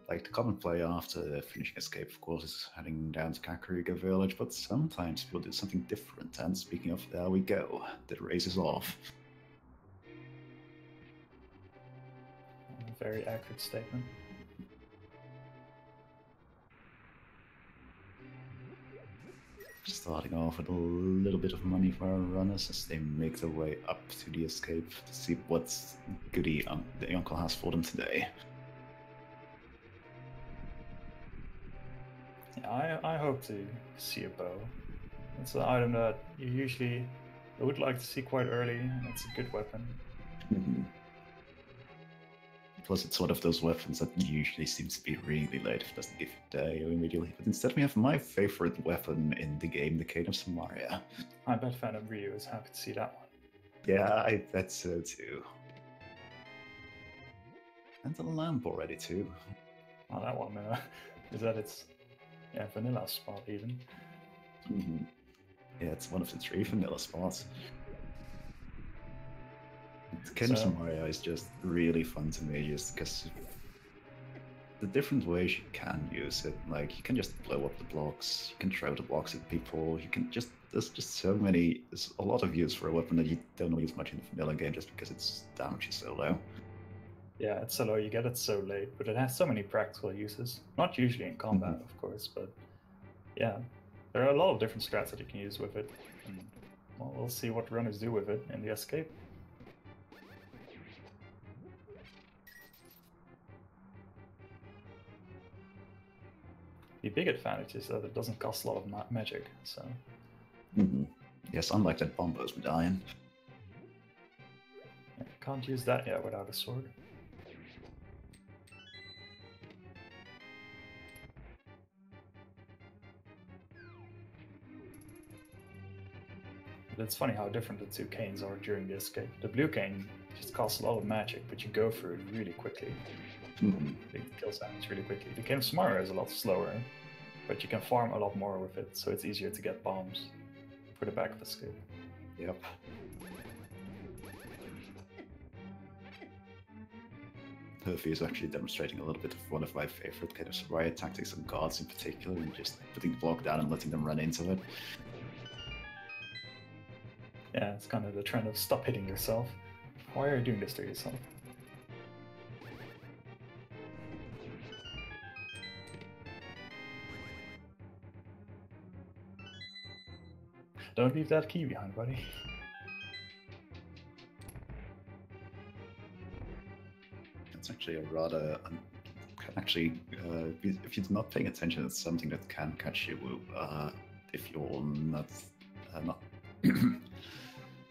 like the common play after finishing escape, of course, is heading down to Kakariko village, but sometimes people do something different. And speaking of, there we go. The race is off. A very accurate statement. Starting off with a little bit of money for our runners as they make their way up to the escape to see what goodie the uncle has for them today. Yeah, I hope to see a bow. It's an item that you usually would like to see quite early, and it's a good weapon. Plus, it's one of those weapons that usually seems to be really late if it doesn't give you day immediately. But instead, we have my favorite weapon in the game, the Cane of Samaria. I bet PhantomRyu is happy to see that one. Yeah, I bet so too. And the lamp already too. Oh, that one is that its vanilla spot even. Yeah, it's one of the 3 vanilla spots. Cane of Samaria is just really fun to me, just because the different ways you can use it. Like, you can just blow up the blocks, you can throw the blocks at people, you can just, there's just so many, there's a lot of use for a weapon that you don't use much in the vanilla game just because its damage is so low. Yeah, it's so low, you get it so late, but it has so many practical uses. Not usually in combat, of course, but yeah, there are a lot of different strats that you can use with it. And, well, we'll see what runners do with it in the escape. The big advantage is that it doesn't cost a lot of magic, so... Yes, unlike that Bombos medallion. Yeah, can't use that yet without a sword. But it's funny how different the 2 canes are during the escape. The blue cane just costs a lot of magic, but you go through it really quickly. It kills damage really quickly. The Cane of Samaria is a lot slower, but you can farm a lot more with it, so it's easier to get bombs for the back of escape. Yep. Hurfy is actually demonstrating a little bit of one of my favorite kind of Samaria tactics on guards in particular, and just putting the block down and letting them run into it. Yeah, it's kind of the trend of stop hitting yourself. Why are you doing this to yourself? Don't leave that key behind, buddy. It's actually a rather... Actually, if you're not paying attention, it's something that can catch you if you're not...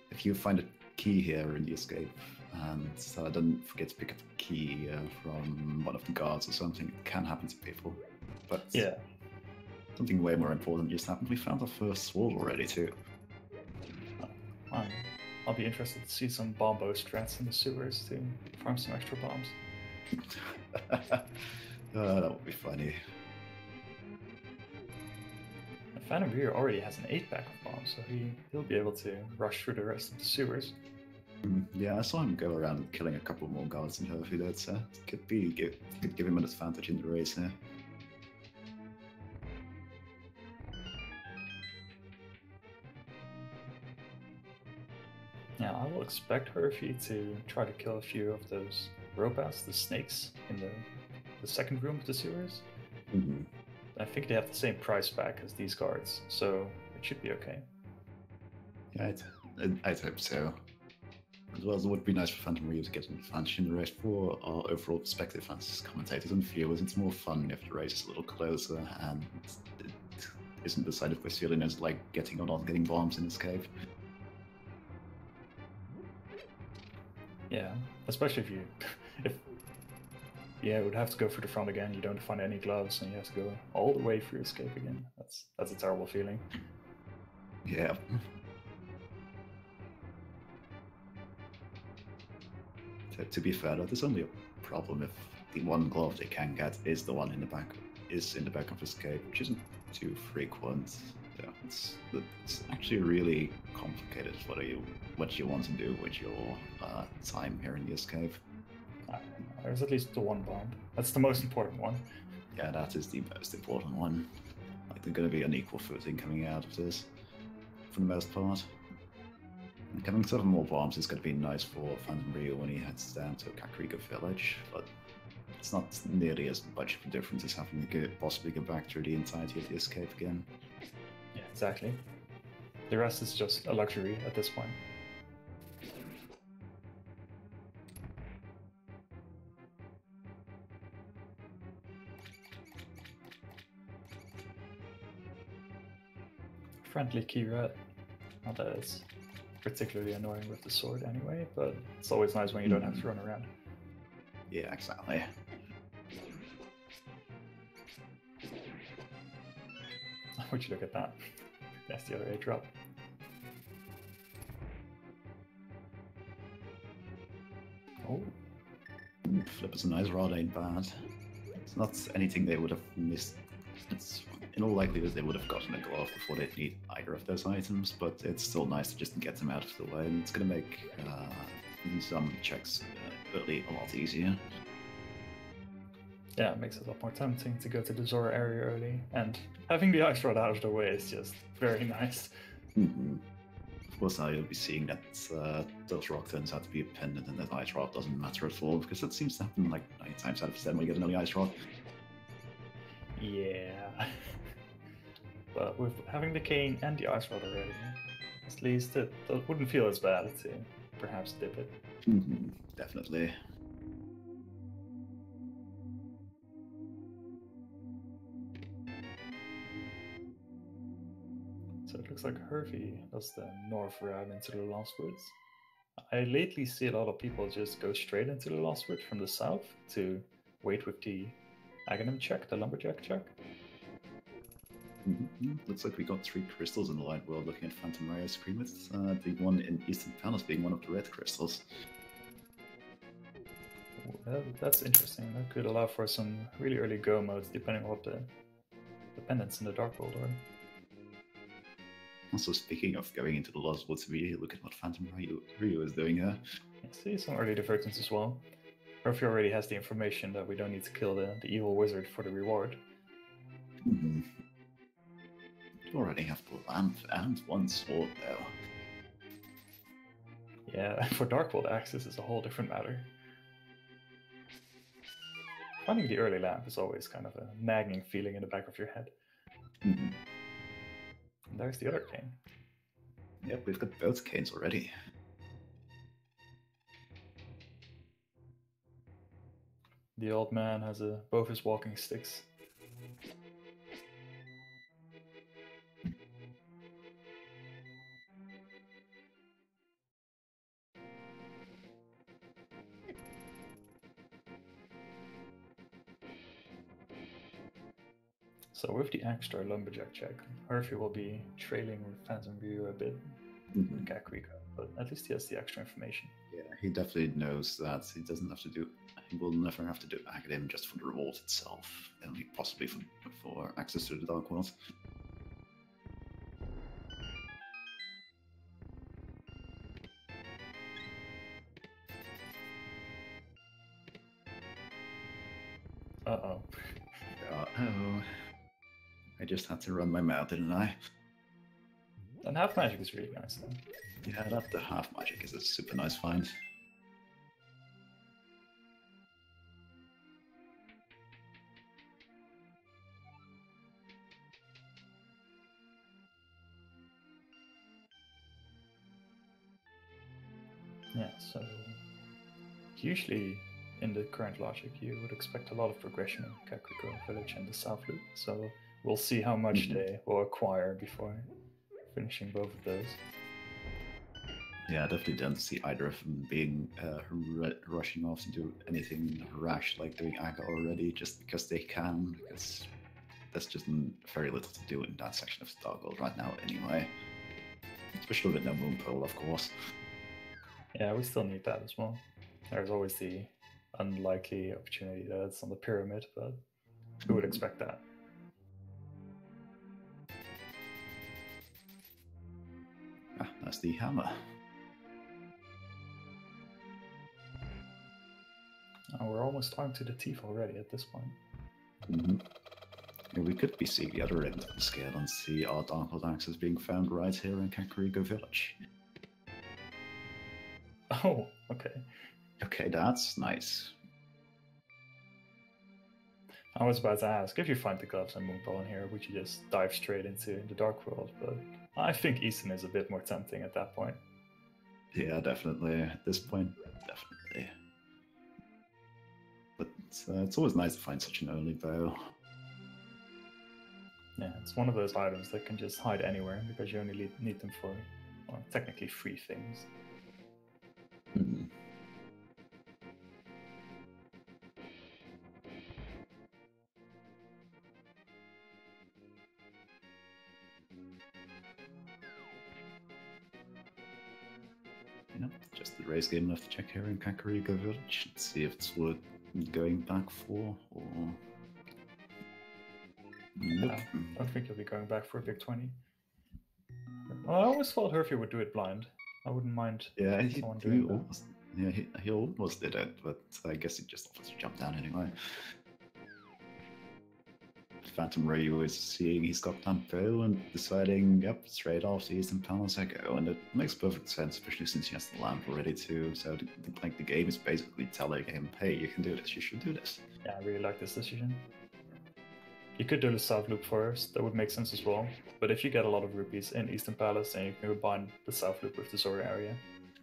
if you find a key here in the escape, and don't forget to pick up a key from one of the guards or something, it can happen to people. But yeah. Something way more important just happened. We found our first sword already, too. I'll be interested to see some bombo strats in the sewers to farm some extra bombs. That would be funny. PhantomRyu already has an 8-pack of bombs, so he'll be able to rush through the rest of the sewers. Yeah, I saw him go around killing a couple more guards in Hurfy. That could give him an advantage in the race here. Yeah, I will expect Hurfy to try to kill a few of those robots, the snakes, in the second room of the sewers. I think they have the same price back as these guards, so it should be okay. Yeah, I'd hope so. As well as it would be nice for PhantomRyu to get an advantage in the race for our overall perspective as commentators and viewers. It's more fun if the race is a little closer and it isn't decided by ceiling as like getting or not getting bombs in this cave. Yeah, especially if you would have to go through the front again, you don't find any gloves, and you have to go all the way through escape again. That's a terrible feeling. Yeah. To be fair, that is only a problem if the one glove they can get is the one in the back of escape, which isn't too frequent. Yeah, it's actually really complicated what you want to do with your time here in the escape. There's at least the one bomb. That's the most important one. Yeah, that is the most important one. Like, there's going to be an equal footing coming out of this, for the most part. And having sort of more bombs is going to be nice for PhantomRyu when he heads down to Kakariko village, but it's not nearly as much of a difference as having to possibly go back through the entirety of the escape again. Yeah, exactly. The rest is just a luxury at this point. Friendly key rat. Not that it's particularly annoying with the sword anyway, but it's always nice when you don't have to run around. Yeah, exactly. Would you look at that? That's the other A drop. Oh. Flip is a nice rod, ain't bad. It's not anything they would have missed. It's, in all likelihood, they would have gotten a glove before they'd need either of those items, but it's still nice to just get them out of the way, and it's going to make some checks early a lot easier. Yeah, it makes it a lot more tempting to go to the Zora area early, and having the ice rod out of the way is just very nice. Mm-hmm. Of course, now you'll be seeing that those rock turns out to be a pendant, and that ice rod doesn't matter at all, because it seems to happen like 9 times out of 10 when you get another ice rod. Yeah. But with having the cane and the ice rod already, at least it wouldn't feel as bad to perhaps dip it. Mm-hmm. Definitely. So it looks like Hurfy does the north route into the Lost Woods. I lately see a lot of people just go straight into the Lost Woods from the south to wait with the Aghanim check, the lumberjack check. Mm-hmm. Looks like we got 3 crystals in the light world looking at PhantomRyu Scream. The one in Eastern Palace being one of the red crystals. That's interesting. That could allow for some really early go modes depending on what the pendants in the Dark World are. Also, speaking of going into the Lost Woods, really look at what PhantomRyu is doing here. I see some early divergence as well. Hurfy already has the information that we don't need to kill the evil wizard for the reward. Mm-hmm. You already have the lamp and 1 sword, though. Yeah, for Dark World access is a whole different matter. Finding the early lamp is always kind of a nagging feeling in the back of your head. Mm-hmm. And there's the other cane. Yep, we've got both canes already. The old man has both his walking sticks. So with the extra lumberjack check, Hurfy will be trailing with PhantomRyu a bit in Kakariko, but at least he has the extra information. Yeah, he definitely knows that he doesn't have to do. He will never have to do Aghanim just for the revolt itself, only possibly for access to the Dark World. Uh-oh. Uh-oh. I just had to run my mouth, didn't I? And half magic is really nice though. Yeah, that the half magic is a super nice find. Yeah, so usually in the current logic you would expect a lot of progression in Kakariko Village and the South Loop, so we'll see how much they will acquire before finishing both of those. Yeah, I definitely don't see either of them being rushing off to do anything rash like doing Aga already, just because they can, because there's just very little to do in that section of the Dark World right now anyway. Especially with no moon pearl, of course. Yeah, we still need that as well. There's always the unlikely opportunity that it's on the pyramid, but who would expect that? Ah, that's the hammer. Oh, we're almost on to the teeth already at this point. Yeah, we could be seeing the other end of the scale and see our Darkhold axes being found right here in Kakariko Village. Oh, okay. Okay, that's nice. I was about to ask, if you find the gloves and Moonball in here, would you just dive straight into the Dark World? But I think Easton is a bit more tempting at that point. Yeah, definitely. At this point, definitely. But it's always nice to find such an early bow. Yeah, it's one of those items that can just hide anywhere because you only need them for, well, technically 3 things. Hmm. Yeah, just the race game left to check here in Kakariko Village. Let's see if it's worth going back for, or... Nope. I don't think you'll be going back for a big 20. Well, I always thought Hurfy would do it blind. I wouldn't mind someone doing that. He almost did it, but I guess he just offers to jump down anyway. PhantomRyu is seeing he's got that bow and deciding, yep, straight off the Eastern Palace I go, and it makes perfect sense, especially since he has the lamp already too. So like the game is basically telling him, hey, you can do this, you should do this. Yeah, I really like this decision. You could do the South Loop first, that would make sense as well. But if you get a lot of rupees in Eastern Palace, then you can combine the South Loop with the Zora area.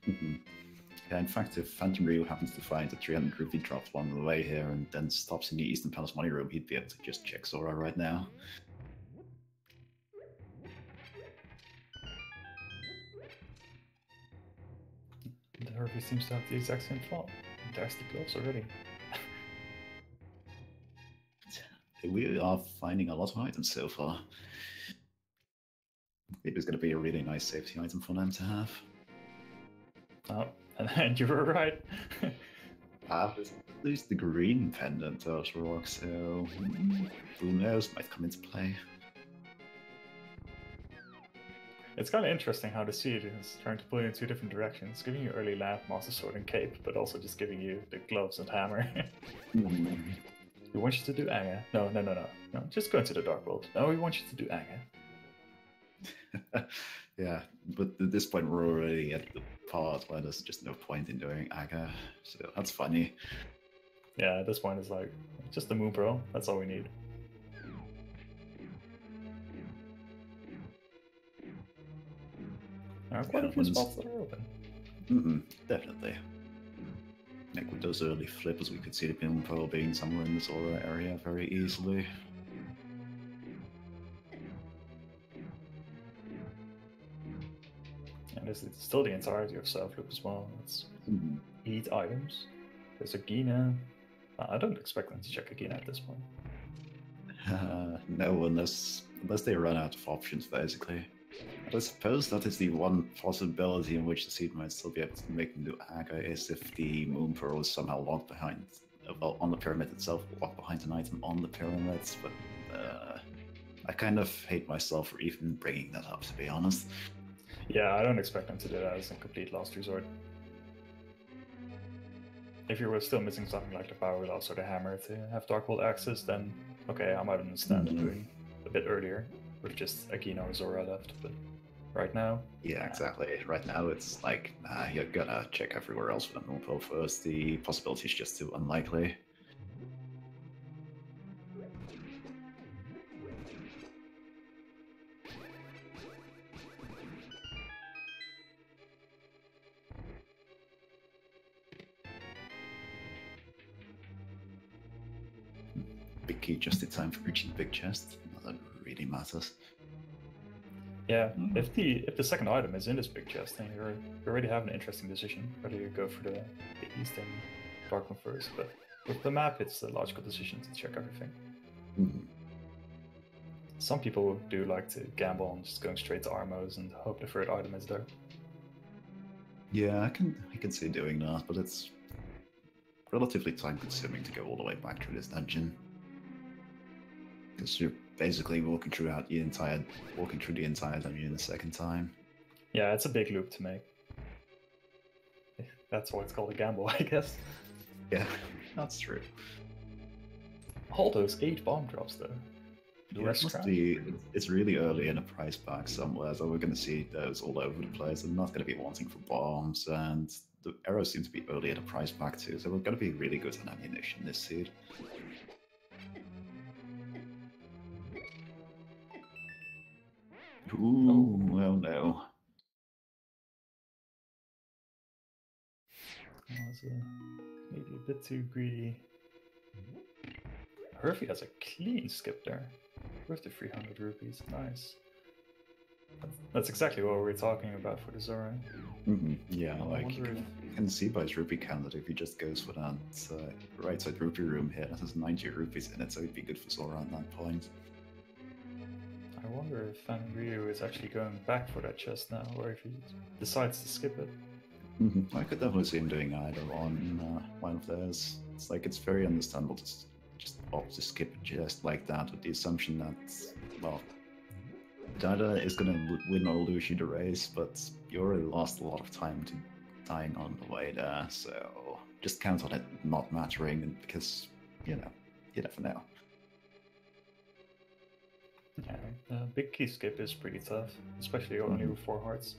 Yeah, in fact, if PhantomRyu happens to find a 300 rupee drop along the way here and then stops in the Eastern Palace money room, he'd be able to just check Zora right now. The Hurfy seems to have the exact same flaw. There's the gloves already. We are finding a lot of items so far. It was going to be a really nice safety item for them to have. Oh, and you were right. At least the green pendant of rock, so who knows, might come into play. It's kind of interesting how the seed is trying to pull you in 2 different directions, giving you early lamp, master sword, and cape, but also just giving you the gloves and hammer. We want you to do Anga. No, just go into the Dark World. No, we want you to do Anga. Yeah, but at this point we're already at the part where there's just no point in doing Aga, so that's funny. Yeah, at this point it's like, just the Moon Pearl, that's all we need. There are quite a few spots that are open. Definitely. Like with those early flippers, we could see the Moon Pearl being somewhere in this Zora area very easily. And there's still the entirety of South Loop as well. It's 8 items. There's a Gina. I don't expect them to check a Gina at this point. No, unless they run out of options, basically. But I suppose that is the one possibility in which the seed might still be able to make them do Aga is if the Moon Pearl is somehow locked behind, well, on the pyramid itself, locked behind an item on the pyramids, but I kind of hate myself for even bringing that up, to be honest. Yeah, I don't expect them to do that as a complete last resort. If you were still missing something like the Power Glass or the Hammer to have Dark World access, then okay, I might understand doing a bit earlier with just Agino or Zora left, but right now... Yeah, exactly. Right now it's like, nah, you're gonna check everywhere else for the Moon Pearl first. The possibility is just too unlikely. Big key just in time for reaching the big chest. That really matters. Yeah, if the second item is in this big chest, then you already have an interesting decision whether you go for the Eastern Dark one first. But with the map, it's a logical decision to check everything. Some people do like to gamble on just going straight to Armos and hope the third item is there. Yeah, I can see doing that, but it's relatively time consuming to go all the way back through this dungeon. Because you're basically walking through the entire dungeon a second time. Yeah, it's a big loop to make. That's why it's called a gamble, I guess. Yeah. That's true. All those 8 bomb drops though. Yeah, it must be. It's really early in a price pack somewhere, so we're going to see those all over the place. I'm not going to be wanting for bombs, and the arrows seem to be early in a price pack too, so we're going to be really good on ammunition this seed. Ooh, oh no. That was maybe a bit too greedy. Hurfy has a clean skip there. Worth the 300 rupees. Nice. That's exactly what we were talking about for the Zora. Yeah, like you can see by his rupee count that if he just goes for that right side rupee room here, that has 90 rupees in it, so he'd be good for Zora at that point. I wonder if PhantomRyu is actually going back for that chest now, or if he decides to skip it. I could definitely see him doing either on one of those. It's like, it's very understandable to just opt to skip a chest like that with the assumption that, well, Dada is going to win or lose you the race, but you already lost a lot of time to dying on the way there, so just count on it not mattering, because, you know, you never know. Yeah, big key skip is pretty tough, especially only with 4 hearts.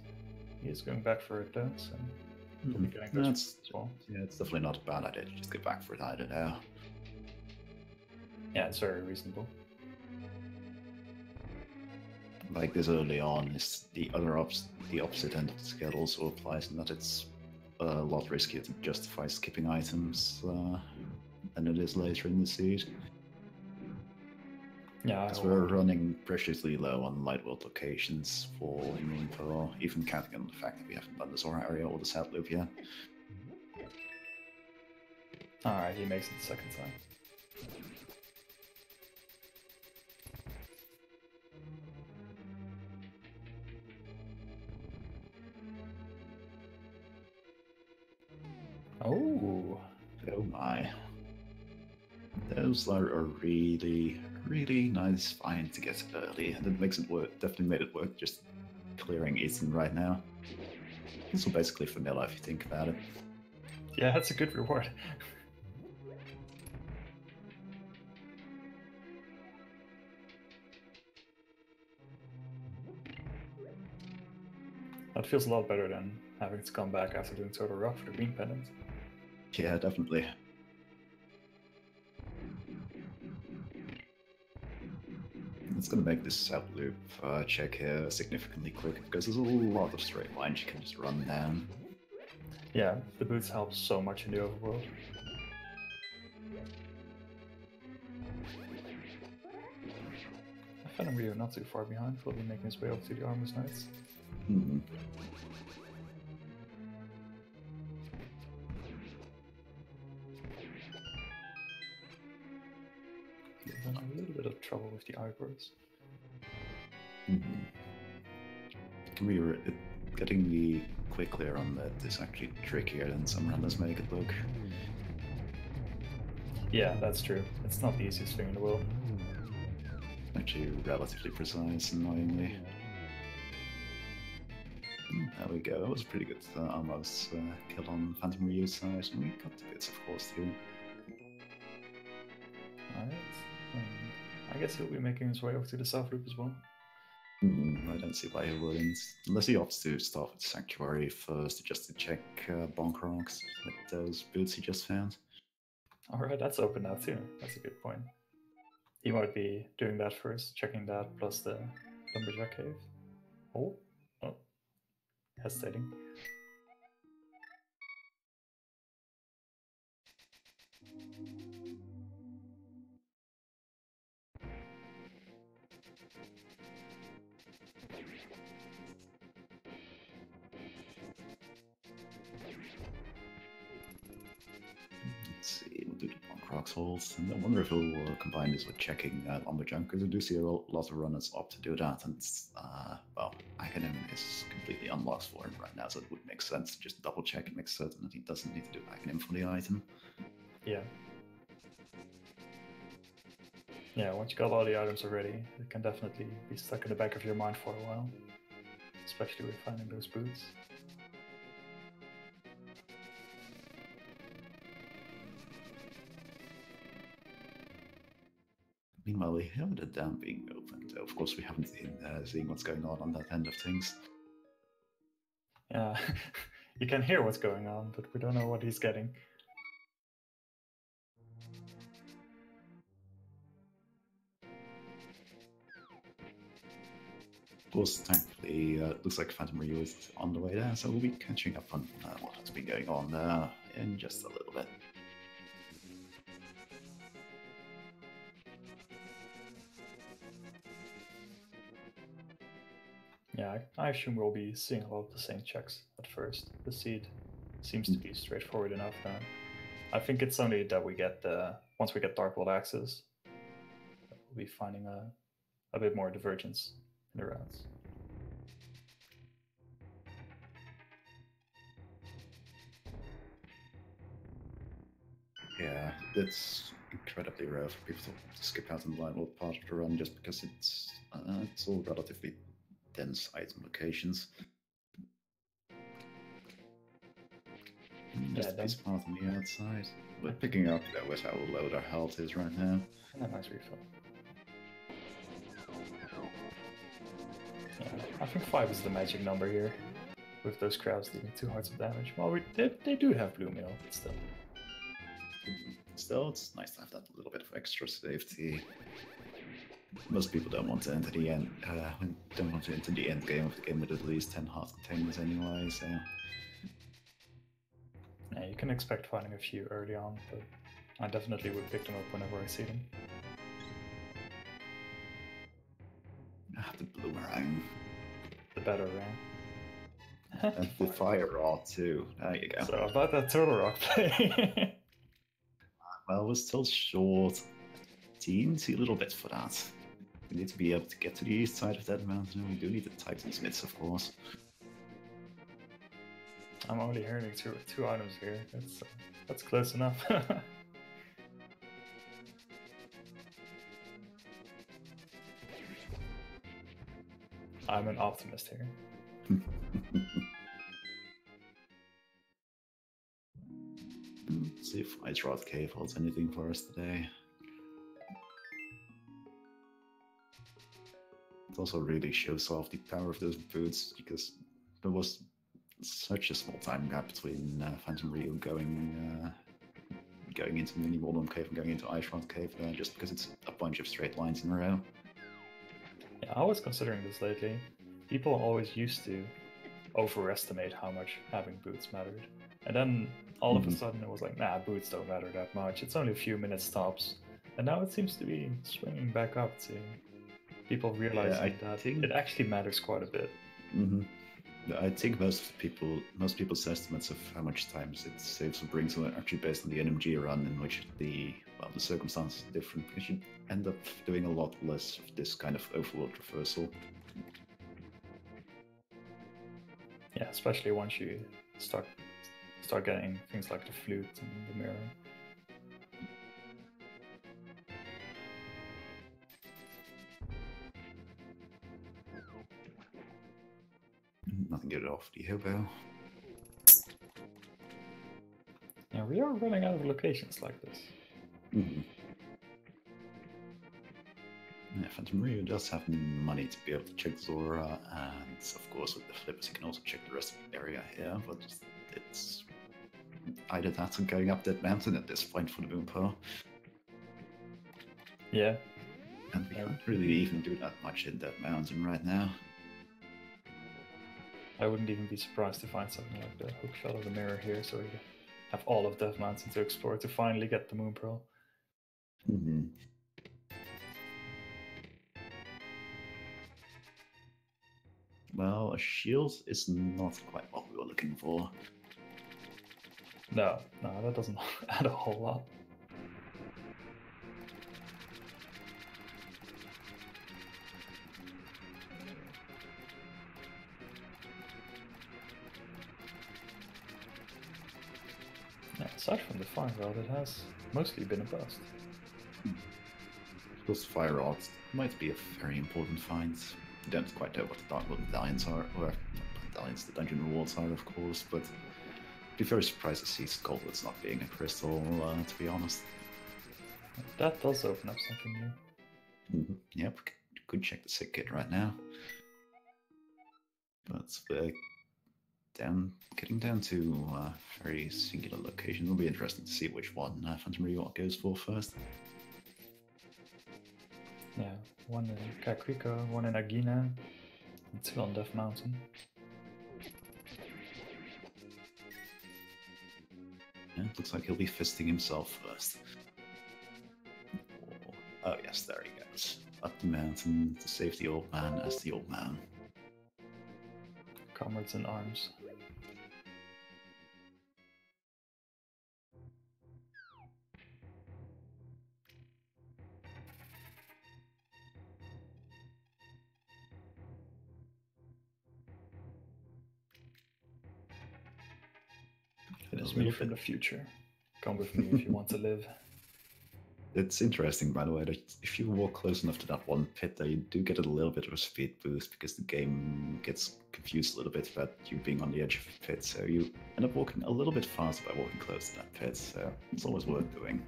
He is going back for it though, so he'll be getting those as well. Yeah, it's definitely not a bad idea to just go back for it either now. Yeah, it's very reasonable. Like this early on, is the opposite end of the scale also applies in that it's a lot riskier to justify skipping items than it is later in the seed. Yeah, because we're running preciously low on light world locations for info, even counting on the fact that we haven't done the Zora area or the South Loop yet. Alright, he makes it the second time. Oh my. Those are a really nice find to get early, and it makes it worth, definitely made it worth just clearing Ethan right now. This will basically vanilla if you think about it. Yeah, that's a good reward. That feels a lot better than having to come back after doing Total Rock for the green pendant. Yeah, definitely. It's going to make this South Loop check here significantly quicker, because there's a lot of straight lines you can just run down. Yeah, the boots help so much in the overworld. PhantomRyu not too far behind, will be making his way up to the Armor's Knights. Then a little bit of trouble with the eyebrows. Getting the quick clear on that is actually trickier than some runners make it look. Yeah, that's true. It's not the easiest thing in the world. Actually relatively precise, annoyingly. There we go, that was a pretty good almost kill on PhantomRyu's side, and we got the bits of course too. Alright, I guess he'll be making his way over to the South Loop as well. I don't see why he wouldn't, unless he opts to start with Sanctuary first, just to check bonk rocks with those boots he just found. Alright, that's open now too, that's a good point. He might be doing that first, checking that, plus the Lumberjack Cave. Oh, hesitating. Let's see, we'll do the bonk rocks holes, and I wonder if he'll combine this with checking Lumberjack, because I do see a lot of runners opt to do that, and well, Aghanim is completely unlocked for him right now, so it would make sense to just double check and make certain that he doesn't need to do Aghanim for the item. Yeah. Yeah, once you got all the items already, it can definitely be stuck in the back of your mind for a while. Especially with finding those boots. Meanwhile, we have the dam being opened. Of course, we haven't been seeing what's going on that end of things. Yeah, you can hear what's going on, but we don't know what he's getting. Of course, thankfully, it looks like PhantomRyu is on the way there, so we'll be catching up on what's been going on there in just a little bit. Yeah, I assume we'll be seeing a lot of the same checks at first. The seed seems to be straightforward enough now. I think it's only that we get once we get Dark World access, we'll be finding a bit more divergence in the routes. Yeah, it's incredibly rare for people to skip out on the line part of the run just because it's all relatively dense item locations. Just a piece of path on the outside. We're picking up with how low their health is right now. And a nice refill. Yeah, I think 5 is the magic number here, with those crowds dealing 2 hearts of damage. Well, they do have blue mail, but still. Still, it's nice to have that little bit of extra safety. Most people don't want to enter the end. Don't want to enter the end game of the game with at least 10 heart containers anyway. So yeah, you can expect finding a few early on, but I definitely would pick them up whenever I see them. The boomerang. The better ring. And the fire rod too. There you go. So about that turtle rock play. Well, we're still short. Teensy little bit for that. We need to be able to get to the east side of that mountain. We do need the Titansmiths, of course. I'm only earning two items here. That's close enough. I'm an optimist here. See if Ice Rod Cave holds anything for us today. It also really shows off the power of those boots because there was such a small time gap between PhantomRyu going into Mini Wallum Cave and going into Ice Rod Cave just because it's a bunch of straight lines in a row. Yeah, I was considering this lately. People always used to overestimate how much having boots mattered. And then all of a sudden it was like, nah, boots don't matter that much. It's only a few minutes tops. And now it seems to be swinging back up to people realizing that it actually matters quite a bit. I think most people's estimates of how much time it saves or brings are actually based on the NMG run, in which the circumstances are different, because you end up doing a lot less of this kind of overworld reversal. Yeah, especially once you start getting things like the flute and the mirror. Nothing good off the hobo. Yeah, we are running out of locations like this. Yeah, PhantomRyu does have money to be able to check Zora, and of course with the flippers you can also check the rest of the area here, but it's either that or going up that mountain at this point for the Moon Pearl. Yeah. And we can't really even do that much in that mountain right now. I wouldn't even be surprised to find something like the hookshot of the mirror here, so we have all of Death Mountain to explore to finally get the Moon Pearl. Well, a shield is not quite what we were looking for. No, that doesn't add a whole lot. Yeah, aside from the fire rod, it has mostly been a bust. Those fire rods might be a very important find. I don't quite know what the Dark World medallions are, or medallions, the dungeon rewards are, of course, but I'd be very surprised to see Skullwoods not being a crystal, to be honest. That does open up something new. Yep, could check the sick kit right now. But we're getting down to a very singular location. It'll be interesting to see which one PhantomRyu goes for first. Yeah, one in Kakariko, one in Agina, and 2 on Death Mountain. Yeah, it looks like he'll be fisting himself first. Oh yes, there he goes. Up the mountain to save the old man as the old man. Comrades in arms. It's me from the future. Come with me if you want to live. It's interesting, by the way, that if you walk close enough to that one pit there, you do get a little bit of a speed boost because the game gets confused a little bit about you being on the edge of the pit, so you end up walking a little bit faster by walking close to that pit, so it's always worth doing.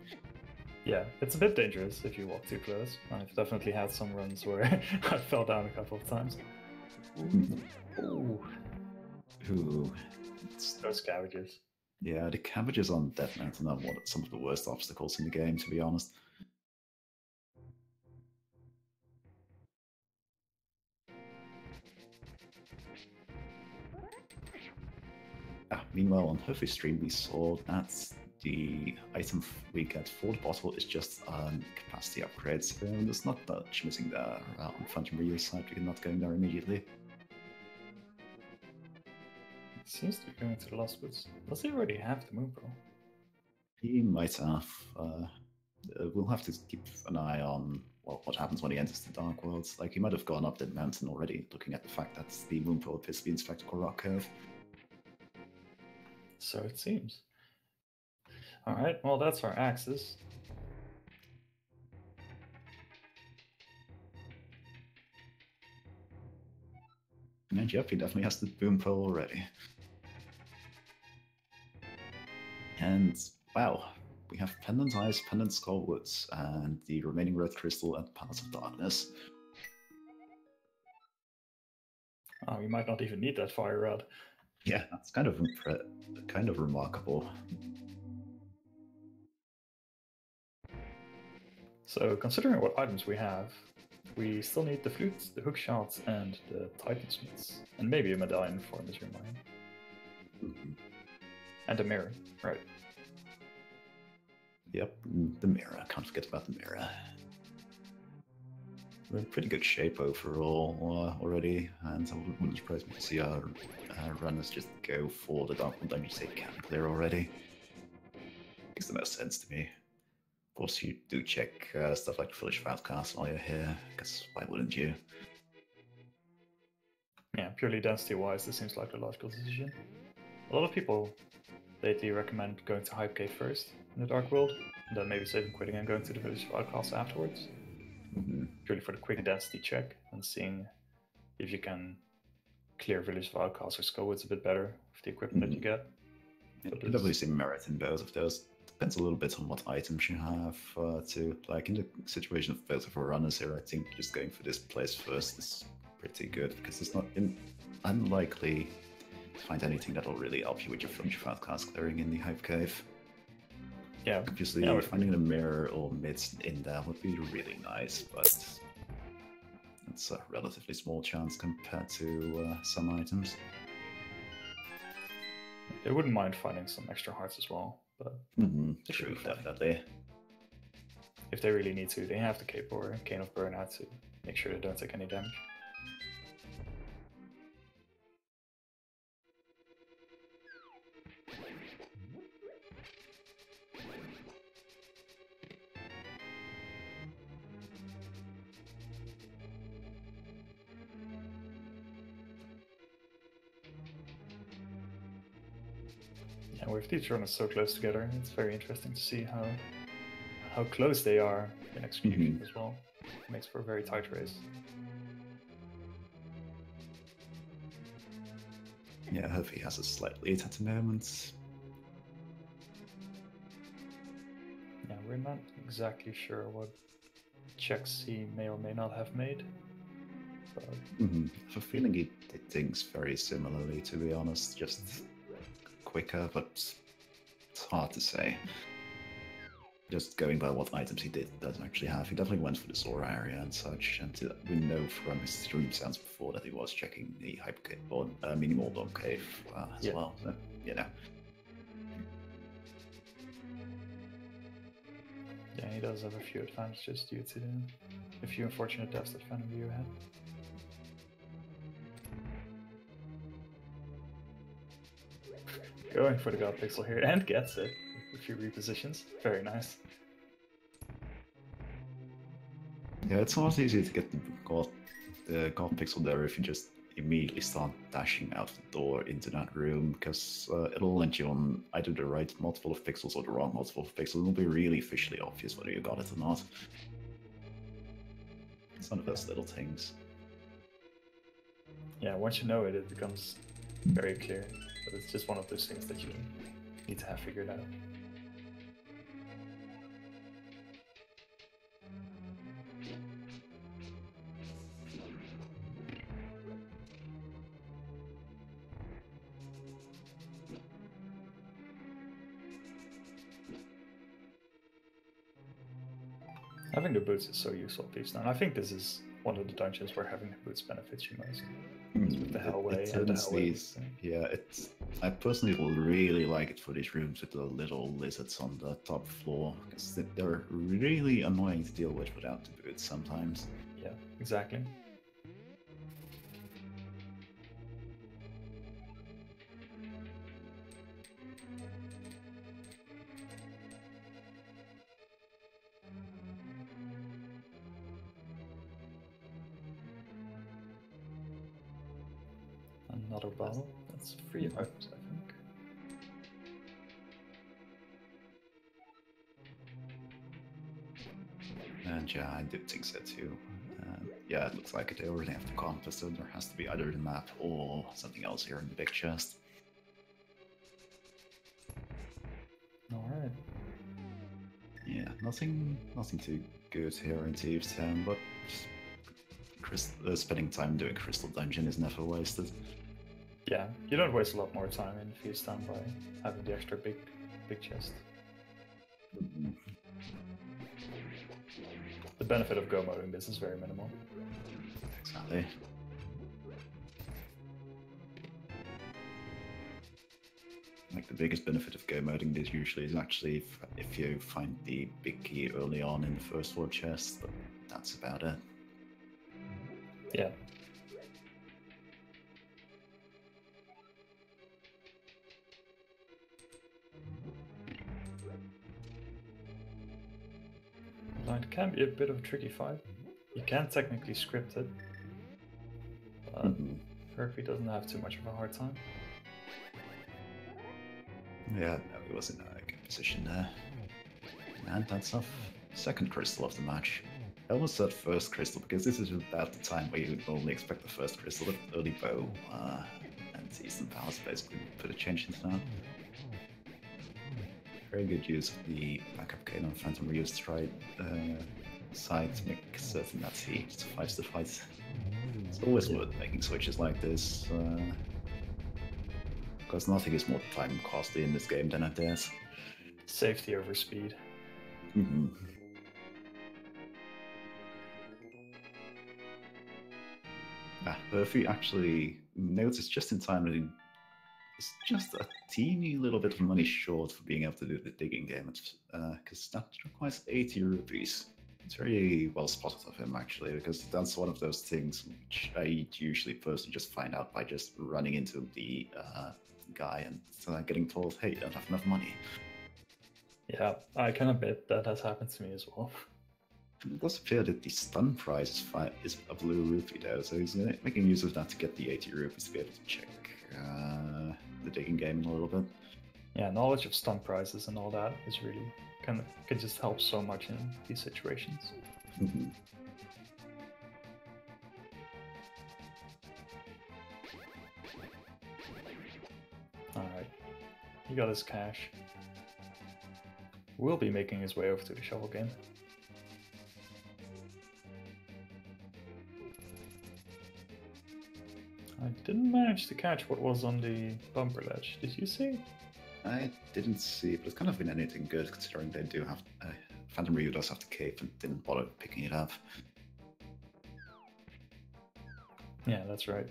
Yeah, it's a bit dangerous if you walk too close. I've definitely had some runs where I fell down a couple of times. Ooh. Ooh. Those cabbages. Yeah, the cabbages on Death Mountain are some of the worst obstacles in the game, to be honest. Meanwhile, on Hurfydurfy stream, we saw that the item we get for the bottle is just a capacity upgrade, so there's not much missing there on PhantomRyu's side. We're not going there immediately. Seems to be going to the Lost Woods. Does he already have the Moon Pearl? He might have. We'll have to keep an eye on what happens when he enters the Dark Worlds. Like, he might have gone up that mountain already, looking at the fact that the Moon Pearl appears to be in Spectacle Rock Curve. So it seems. Alright, well, that's our axes. And yep, he definitely has the Boom Pearl already. And wow, we have Pendant Eyes, Pendant Skullwoods, and the remaining Red Crystal and Palace of Darkness. Oh, we might not even need that Fire Rod. Yeah, that's kind of remarkable. So, considering what items we have, we still need the flutes, the hook shots, and the Titan Smiths, and maybe a medallion for Misery Mine. And a mirror, right? Yep, the mirror. Can't forget about the mirror. We're in pretty good shape overall already, and it wouldn't surprise me to see our runners just go for the Dark World damage they can clear already. Makes the most sense to me. Of course, you do check stuff like the Village of Outcasts while you're here, because why wouldn't you? Yeah, purely density-wise, this seems like a logical decision. A lot of people lately recommend going to Hype Cave first in the Dark World, and then maybe saving quitting and going to the Village of Outcasts afterwards. Purely for the quick density check and seeing if you can clear Village of Outcasts or Skullwoods a bit better with the equipment that you get. You can definitely see merit in both of those. Depends a little bit on what items you have too. Like in the situation of both of our runners here, I think just going for this place first is pretty good because it's not unlikely to find anything that'll really help you with your Village of Outcasts clearing in the Hype Cave. Yeah, obviously finding a mirror or mids in there would be really nice, but it's a relatively small chance compared to some items. They wouldn't mind finding some extra hearts as well, but true, definitely. If they really need to, they have the Cape or Cane of Burnout to make sure they don't take any damage. Yeah, with these runners so close together, it's very interesting to see how close they are in execution as well. It makes for a very tight race. Yeah, Hurfy has a slight lead at the moment. Yeah, we're not exactly sure what checks he may or may not have made. But... I have a feeling he did things very similarly, to be honest, just quicker, but it's hard to say. Just going by what items he doesn't actually have. He definitely went for the Zora area and such, and we know from his stream sounds before that he was checking the Hypercave or Minimal Dome Cave as well, so, you know. Yeah, he does have a few advantages due to the few unfortunate deaths that PhantomRyu had. Going for the God Pixel here, and gets it. A few repositions. Very nice. Yeah, it's not easy to get the God Pixel there if you just immediately start dashing out the door into that room, because it'll land you on either the right multiple of pixels or the wrong multiple of pixels. It'll be really visually obvious whether you got it or not. It's one of those little things. Yeah, once you know it, it becomes very clear. But it's just one of those things that you need to have figured out. Having the boots is so useful at least now. I think this is one of the dungeons where having the boots benefits you most. With the Hellway and the Hellway. Yeah, I personally will really like it for these rooms with the little lizards on the top floor, because they're really annoying to deal with without the boots sometimes. Yeah, exactly. Another bottle. That's 3 items, I think. And yeah, I do think so too. Yeah, it looks like they already have the compass, so there has to be either the map or something else here in the big chest. Alright. Yeah, nothing too good here in Thieves Town, but spending time doing Crystal Dungeon is never wasted. Yeah, you don't waste a lot more time in Thieves Town by having the extra big chest. The benefit of go moding this is very minimal. Exactly. Like the biggest benefit of go moding this usually is actually if you find the big key early on in the first floor chest, but that's about it. Yeah. It can be a bit of a tricky fight. You can technically script it, but Hurfy doesn't have too much of a hard time. Yeah, no, he was in a good position there. And that's our second crystal of the match. I almost said first crystal, because this is about the time where you would normally expect the first crystal with early bow, and Eastern Powers basically put a change into that. Very good use of the backup cane on PhantomRyu's side to make certain that he survives the fight. It's always worth making switches like this, because nothing is more time costly in this game than it is. Safety over speed. Hurfy actually noticed just in time that he's just a teeny little bit of money short for being able to do the digging game, because that requires 80 rupees. It's very well spotted of him, actually, because that's one of those things which I usually personally just find out by just running into the guy and getting told, hey, you don't have enough money. Yeah, I can admit that has happened to me as well. It does appear that the stun prize is a blue rupee though, so he's making use of that to get the 80 rupees to be able to check the digging game in a little bit. Yeah, knowledge of stun prizes and all that is really can just help so much in these situations. Alright, he got his cash. Will be making his way over to the shovel game. I didn't manage to catch what was on the bumper ledge. Did you see? I didn't see it, but it's kind of been anything good considering they do have. PhantomRyu does have the cape and didn't bother picking it up. Yeah, that's right.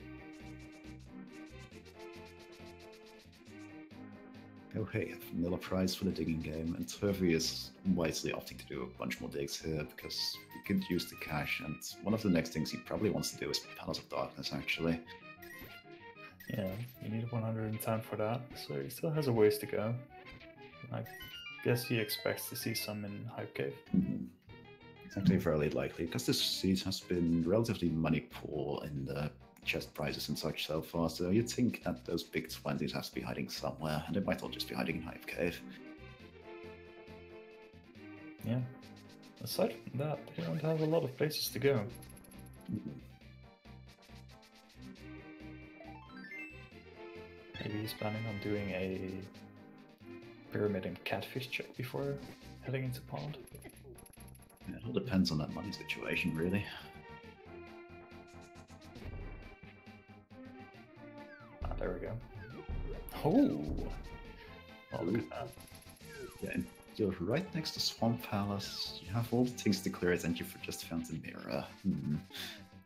Oh hey, vanilla prize for the digging game, and Hurfy is wisely opting to do a bunch more digs here because he could use the cash, and one of the next things he probably wants to do is Palace of Darkness, actually. Yeah, you need 110 for that, so he still has a ways to go. I guess he expects to see some in Hype Cave. It's actually fairly likely, because this season has been relatively money poor in the chest prizes and such so far, so you'd think that those big 20s have to be hiding somewhere, and they might all just be hiding in Hype Cave. Yeah. Aside from that, they don't have a lot of places to go. Maybe he's planning on doing a pyramid and catfish check before heading into pond. Yeah, it all depends on that money situation, really. Ah, there we go. Oh! Oh, look at that. Yeah, and you're right next to Swamp Palace. You have all the things to clear it, and you've just found the Mire.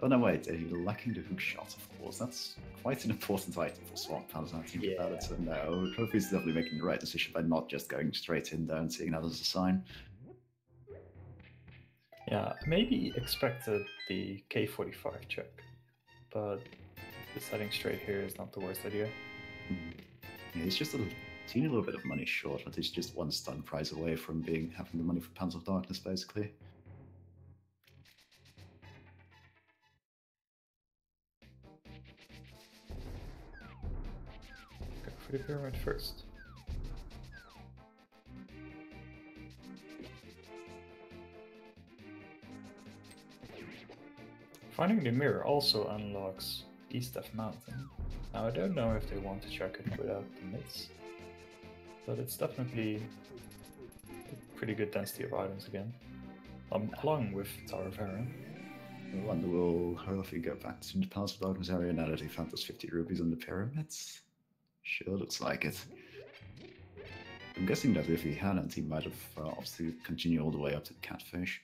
Oh no, wait, you're lacking the hook shot, of course. That's quite an important item for Swamp Palace, I think about it. So no, Trophy's definitely making the right decision by not just going straight in there and seeing that as a sign. Yeah, maybe expected the K45 check, but just heading straight here is not the worst idea. Yeah, he's just a teeny little bit of money short, but he's just one stun prize away from having the money for Pans of Darkness, basically. Go for the pyramid first. Finding the Mire also unlocks Eastaf Mountain. Now I don't know if they want to check it without the myths, but it's definitely a pretty good density of items again, along with Tower of Heron. I wonder, will Hurfy go back to the Palace of Darkness area now that he found those 50 rupees on the pyramids? Sure looks like it. I'm guessing that if he hadn't, he might have opted to continue all the way up to Catfish.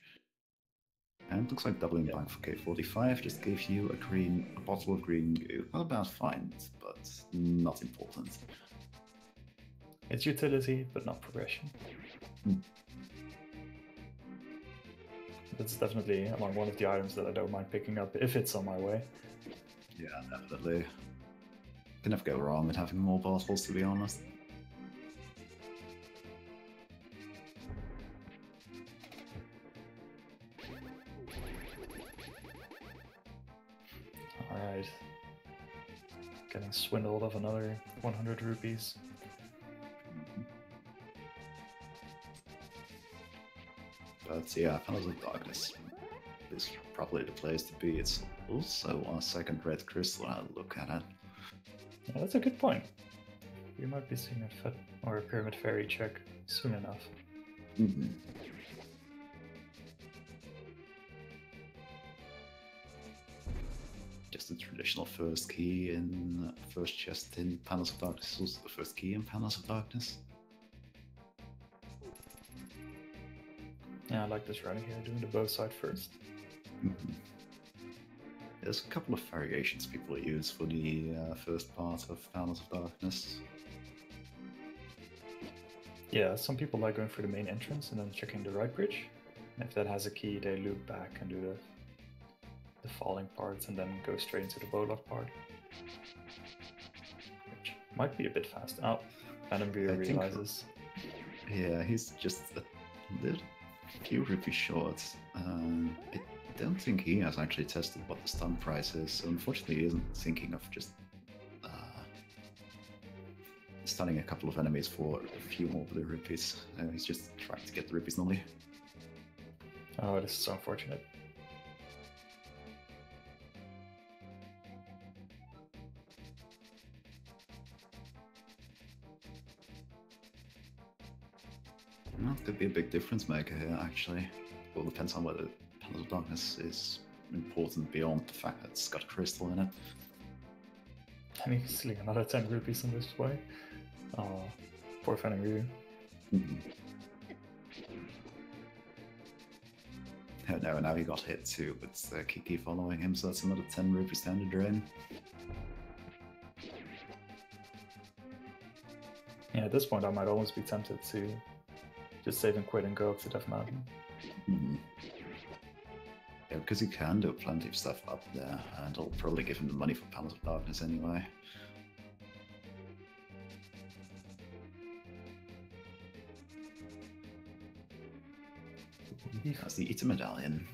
And it looks like doubling back for K45 just gave you a bottle of green goo. Not about fine, but not important. It's utility, but not progression. That's definitely among one of the items that I don't mind picking up if it's on my way. Yeah, definitely. Can never go wrong with having more bottles, to be honest. Alright. Getting swindled of another 100 rupees. But yeah, Palace of Darkness is probably the place to be. It's also a second red crystal, I'll look at it. Yeah, that's a good point. We might be seeing a Fet or a Pyramid Fairy check soon enough. Just the traditional first key in first chest in Palace of Darkness, also the first key in Palace of Darkness. Yeah, I like this running here, doing the bow side first. There's a couple of variations people use for the first part of Palace of Darkness. Yeah, some people like going for the main entrance and then checking the right bridge. And if that has a key, they loop back and do the falling parts and then go straight into the bowlock part. Which might be a bit fast. Oh, PhantomRyu realizes. Yeah, he's just a little few rupee short. I don't think he has actually tested what the stun price is, so unfortunately he isn't thinking of just stunning a couple of enemies for a few more blue rupees. He's just trying to get the rupees normally. Oh, this is so unfortunate. Well, could be a big difference maker here, actually. It all depends on whether Palace of Darkness is important beyond the fact that it's got a crystal in it. And he's stealing another 10 rupees in this way. Oh, poor PhantomRyu. Oh no, now he got hit too, but Kiki following him, so that's another 10 rupees down the drain. Yeah, at this point I might almost be tempted to just save and quit and go up to Death Mountain. Yeah, because he can do plenty of stuff up there, and I'll probably give him the money for Palace of Darkness anyway. He has the Eater Medallion.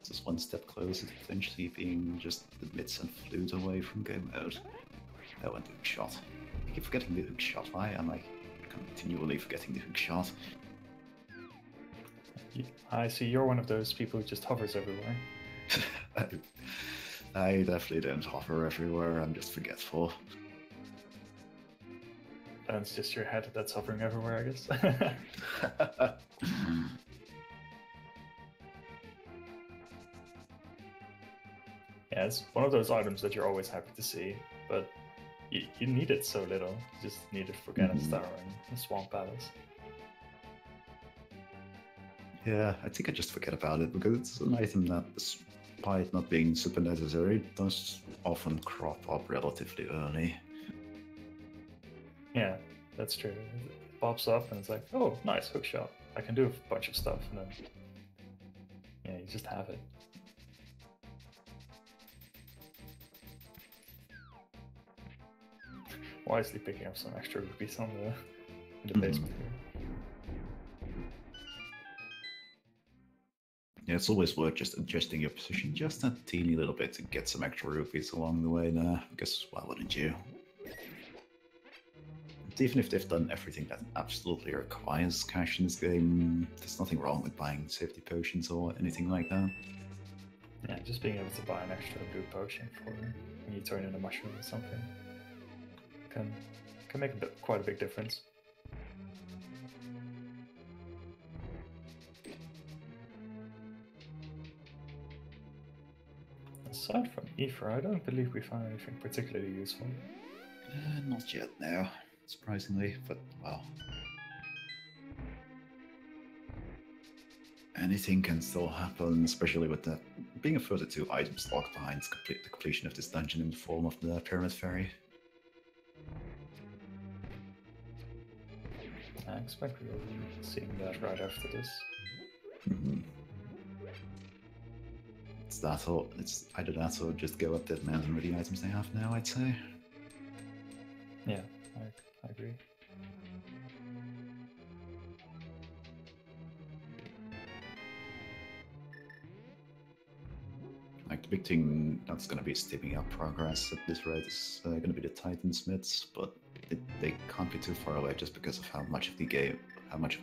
Just one step closer to potentially being just the Mitts and Flute away from game mode. Oh, and the hook shot. I keep forgetting the hook shot. Why am I continually forgetting the hook shot? I see you're one of those people who just hovers everywhere. I definitely don't hover everywhere, I'm just forgetful. And it's just your head that's hovering everywhere, I guess. Yeah, it's one of those items that you're always happy to see, but you need it so little. You just need it for Ganon's Tower and Swamp Palace. Yeah, I think I just forget about it because it's an item that, despite not being super necessary, does often crop up relatively early. Yeah, that's true. It pops up and it's like, oh, nice, hook shot. I can do a bunch of stuff, and then yeah, you just have it. Wisely picking up some extra rupees on in the basement here. Yeah, it's always worth just adjusting your position just a teeny little bit to get some extra rupees along the way there, because why wouldn't you? And even if they've done everything that absolutely requires cash in this game, there's nothing wrong with buying safety potions or anything like that. Yeah, just being able to buy an extra blue potion for when you turn in a mushroom or something can make quite a big difference. Aside from Ether, I don't believe we found anything particularly useful. Not yet, no. Surprisingly, but well. Anything can still happen, especially with the being a further 2 items locked behind the completion of this dungeon in the form of the Pyramid Ferry. I expect we will be seeing that right after this. It's either that or just go up that mountain with the items they have now, I'd say. Yeah, I agree. Like, the big thing that's going to be stepping up progress at this rate is going to be the Titansmiths, but they can't be too far away just because of how much of the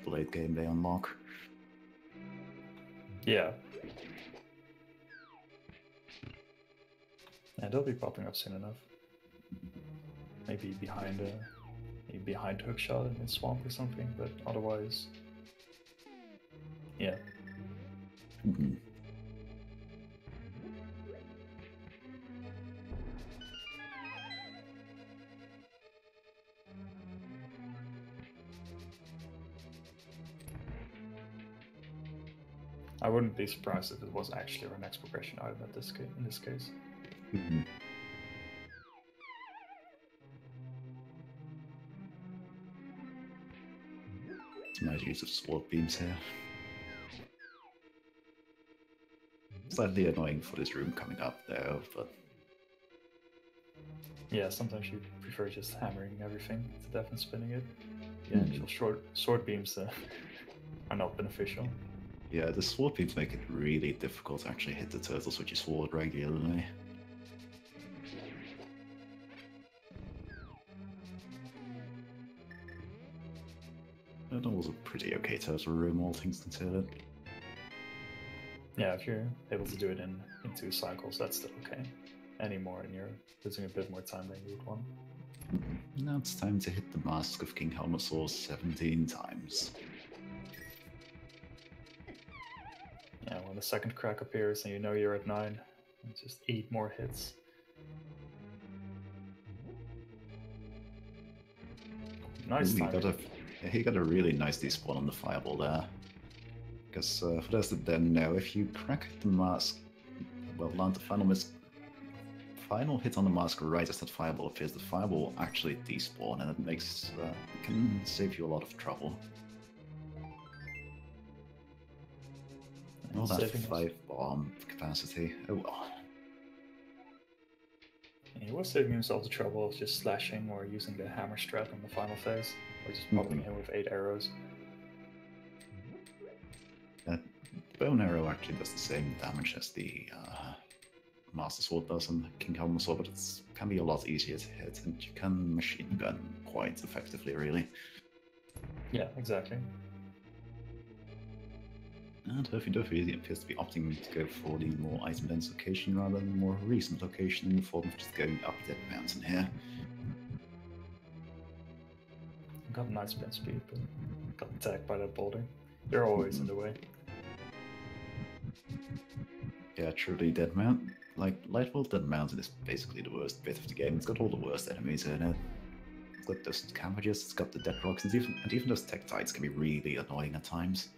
late game they unlock. Yeah. Yeah, they'll be popping up soon enough. Maybe behind Hookshot in the swamp or something, but otherwise, yeah. I wouldn't be surprised if it was actually our next progression item in this case. It's nice use of sword beams here. Slightly annoying for this room coming up though, but yeah, sometimes you prefer just hammering everything to death and spinning it. The actual sword beams are not beneficial. Yeah, the sword beams make it really difficult to actually hit the turtles with your sword regularly. That was a pretty okay turtle room, all things considered. Yeah, if you're able to do it in 2 cycles, that's still okay. Any more, and you're losing a bit more time than you would want. Now it's time to hit the Mask of King Helmasaur 17 times. Yeah, well, the second crack appears and you know you're at 9. And just eat more hits. Nice time. He got a really nice despawn on the fireball there. Because for those that don't know, if you crack the mask, well, land the final hit on the mask right as that fireball appears, the fireball will actually despawn, and it makes can save you a lot of trouble. All that 5 bomb capacity. Oh well. And he was saving himself the trouble of just slashing or using the hammer strat on the final phase, or just popping him with 8 arrows. The bone arrow actually does the same damage as the Master Sword does on the King Helm Sword, but it can be a lot easier to hit, and you can machine gun quite effectively, really. Yeah, exactly. And Hurfydurfy appears to be opting to go for the more item-dense location rather than the more recent location in the form of just going up that mountain here. Got a nice spin speed, but got attacked by that boulder. They're always in the way. Yeah, truly, Dead Mountain. Like, Lightwall Dead Mountain is basically the worst bit of the game. It's got all the worst enemies in it. It's got those cabbages, it's got the dead rocks, and even those tektites can be really annoying at times.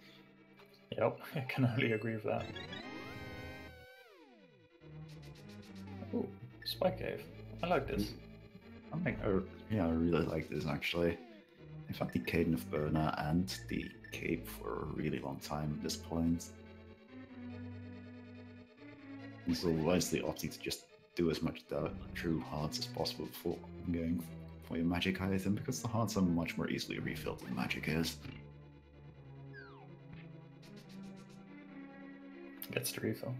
Yep, I can only agree with that. Ooh, Spike Cave. I like this. Yeah, I really like this actually. I've had the Caden of Burner and the Cape for a really long time at this point. And so wisely opting to just do as much true hearts as possible before going for your magic item, because the hearts are much more easily refilled than magic is. Gets the refill.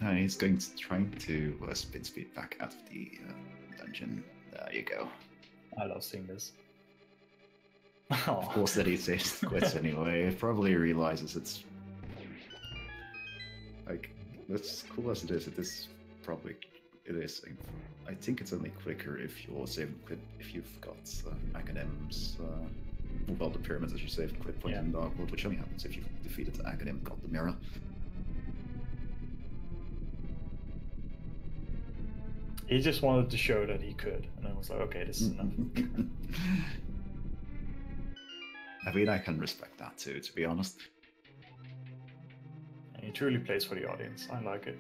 And he's going to try to spin speed back out of the dungeon. There you go. I love seeing this. Of course that he saves quits anyway. He probably realizes it's like, as cool as it is probably, it is. I think it's only quicker if you're saving quit, if you've got Aghanims, well, the pyramids as your save quit point in Dark World, which only happens if you've defeated the Aghanim and got the Mire. He just wanted to show that he could, and I was like, okay, this is enough. I mean, I can respect that too, to be honest. And he truly plays for the audience. I like it.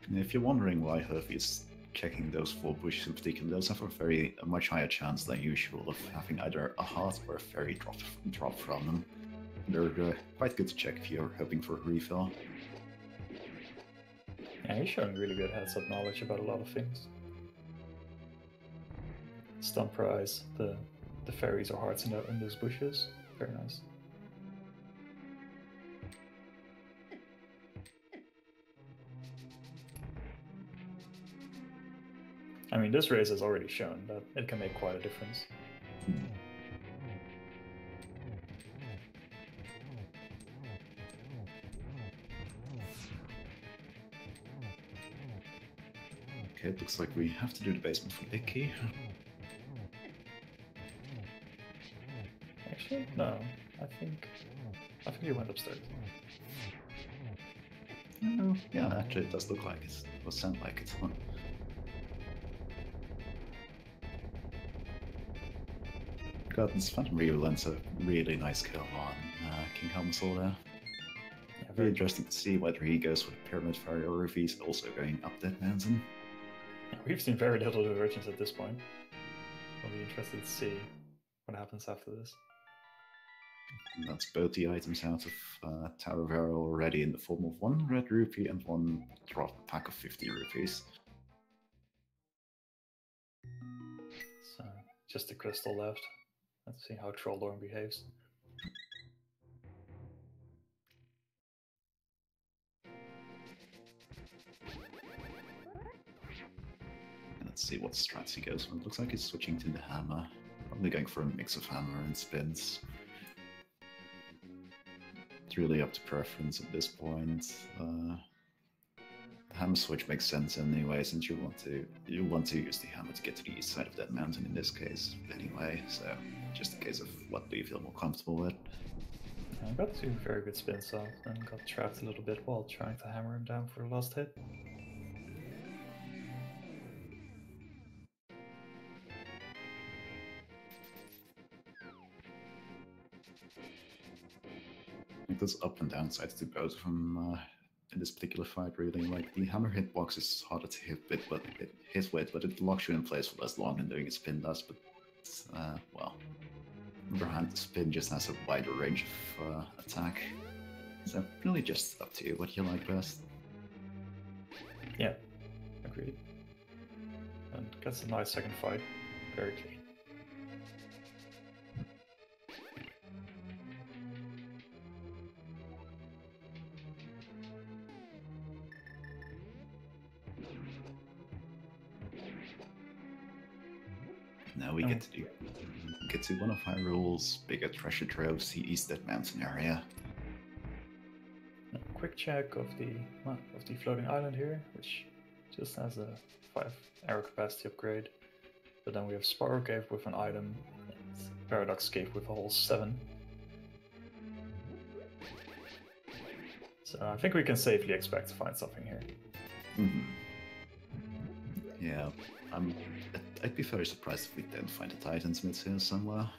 And if you're wondering why Hurfy is checking those 4 bushes in particular, those have a much higher chance than usual of having either a heart or a fairy drop from them. They're quite good to check if you're hoping for a refill. Yeah, he's showing really good heads-up knowledge about a lot of things. Stunt prize, the fairies or hearts in those bushes. Very nice. I mean, this race has already shown that it can make quite a difference. Okay, it looks like we have to do the basement for Big Key. Actually, no. I think he went upstairs. Oh, yeah, actually it does look like it. It will sound like it. God, this PhantomRyu lands a really nice kill on King Helmsaw there. Yeah, very interesting to see whether he goes for the Pyramid Fairy or if he's also going up that mountain. We've seen very little divergence at this point. I'll be interested to see what happens after this. And that's both the items out of Tower of Arrow already in the form of 1 red rupee and 1 drop pack of 50 rupees. So, just a crystal left. Let's see how Trolldorn behaves. Let's see what strats he goes for. It looks like he's switching to the hammer. Probably going for a mix of hammer and spins. It's really up to preference at this point. The hammer switch makes sense anyway, since you want to use the hammer to get to the east side of that mountain in this case anyway. So just a case of what do you feel more comfortable with. I got 2 very good spins off and got trapped a little bit while trying to hammer him down for the last hit. I think there's up and down sides to both of them in this particular fight, really. Like, the hammer hitbox is harder to hit with, but it locks you in place for less long than doing a spin does, but, well, on the other hand, the spin just has a wider range of attack. So, really just up to you what you like best. Yeah, agreed. And gets a nice second fight, very clean. Now we get to one of Hyrule's bigger treasure troves, the East Dead Mountain area. A quick check of the floating island here, which just has a 5 arrow capacity upgrade. But then we have Spiral Cave with an item, and Paradox Cave with a whole 7. So I think we can safely expect to find something here. Mm-hmm. Yeah, I'd be very surprised if we didn't find a Titansmith here somewhere.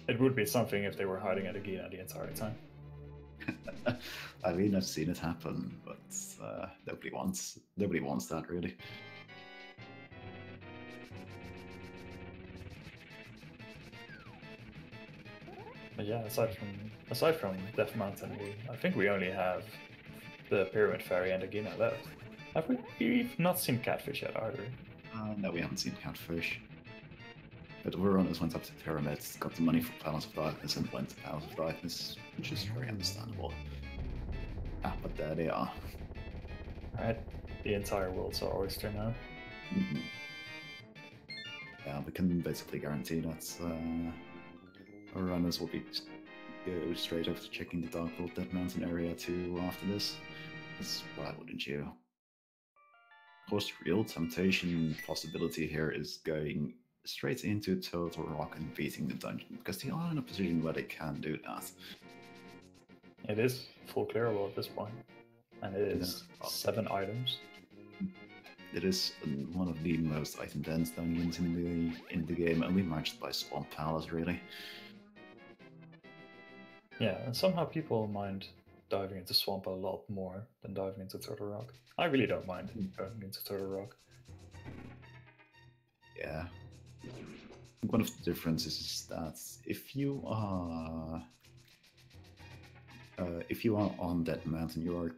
It would be something if they were hiding at Agina the entire time. I mean, I've seen it happen, but nobody wants that, really. But yeah, aside from Death Mountain, I think we only have the Pyramid Fairy and Agina left. Have we? We've not seen Catfish yet either. No, we haven't seen Catfish. But Veronas went up to Pyramids, got the money for Palace of Darkness, and went to Palace of Darkness, which is very understandable. But there they are. Alright, the entire world's our oyster now. Mm-hmm. Yeah, we can basically guarantee that our runners will go straight over to checking the Dark World Dead Mountain area too after this. Because why wouldn't you? Of course, the real temptation possibility here is going straight into Total Rock and beating the dungeon, because they are in a position where they can do that. It is full clearable at this point, and it is 7 items. It is one of the most item-dense dungeons in the game, only matched by Swamp Palace, really. Yeah, and somehow people mind diving into Swamp a lot more than diving into Turtle Rock. I really don't mind going into Turtle Rock. Yeah. One of the differences is that if you are on that mountain, you are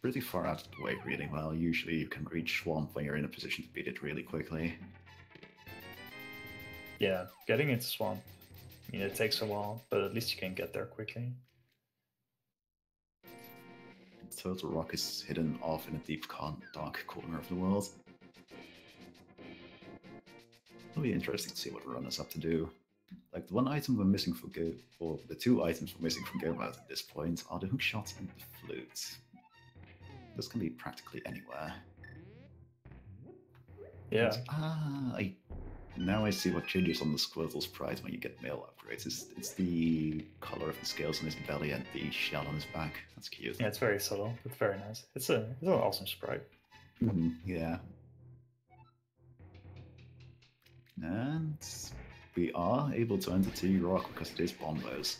pretty far out of the way really well. Usually you can reach Swamp when you're in a position to beat it really quickly. Yeah, getting into Swamp, I mean, it takes a while, but at least you can get there quickly. Total Rock is hidden off in a deep, dark corner of the world. It'll be interesting to see what Run is up to do. Like, the one item we're missing from Go, or the 2 items we're missing from Go Mode at this point are the hookshot and the flute. This can be practically anywhere. Yeah. And, now I see what changes on the Squirtle's pride when you get male upgrades. It's the color of the scales on his belly and the shell on his back. That's cute. Yeah, it's very subtle, but very nice. It's an awesome sprite. Yeah. And we are able to enter T-Rock because it is bombos.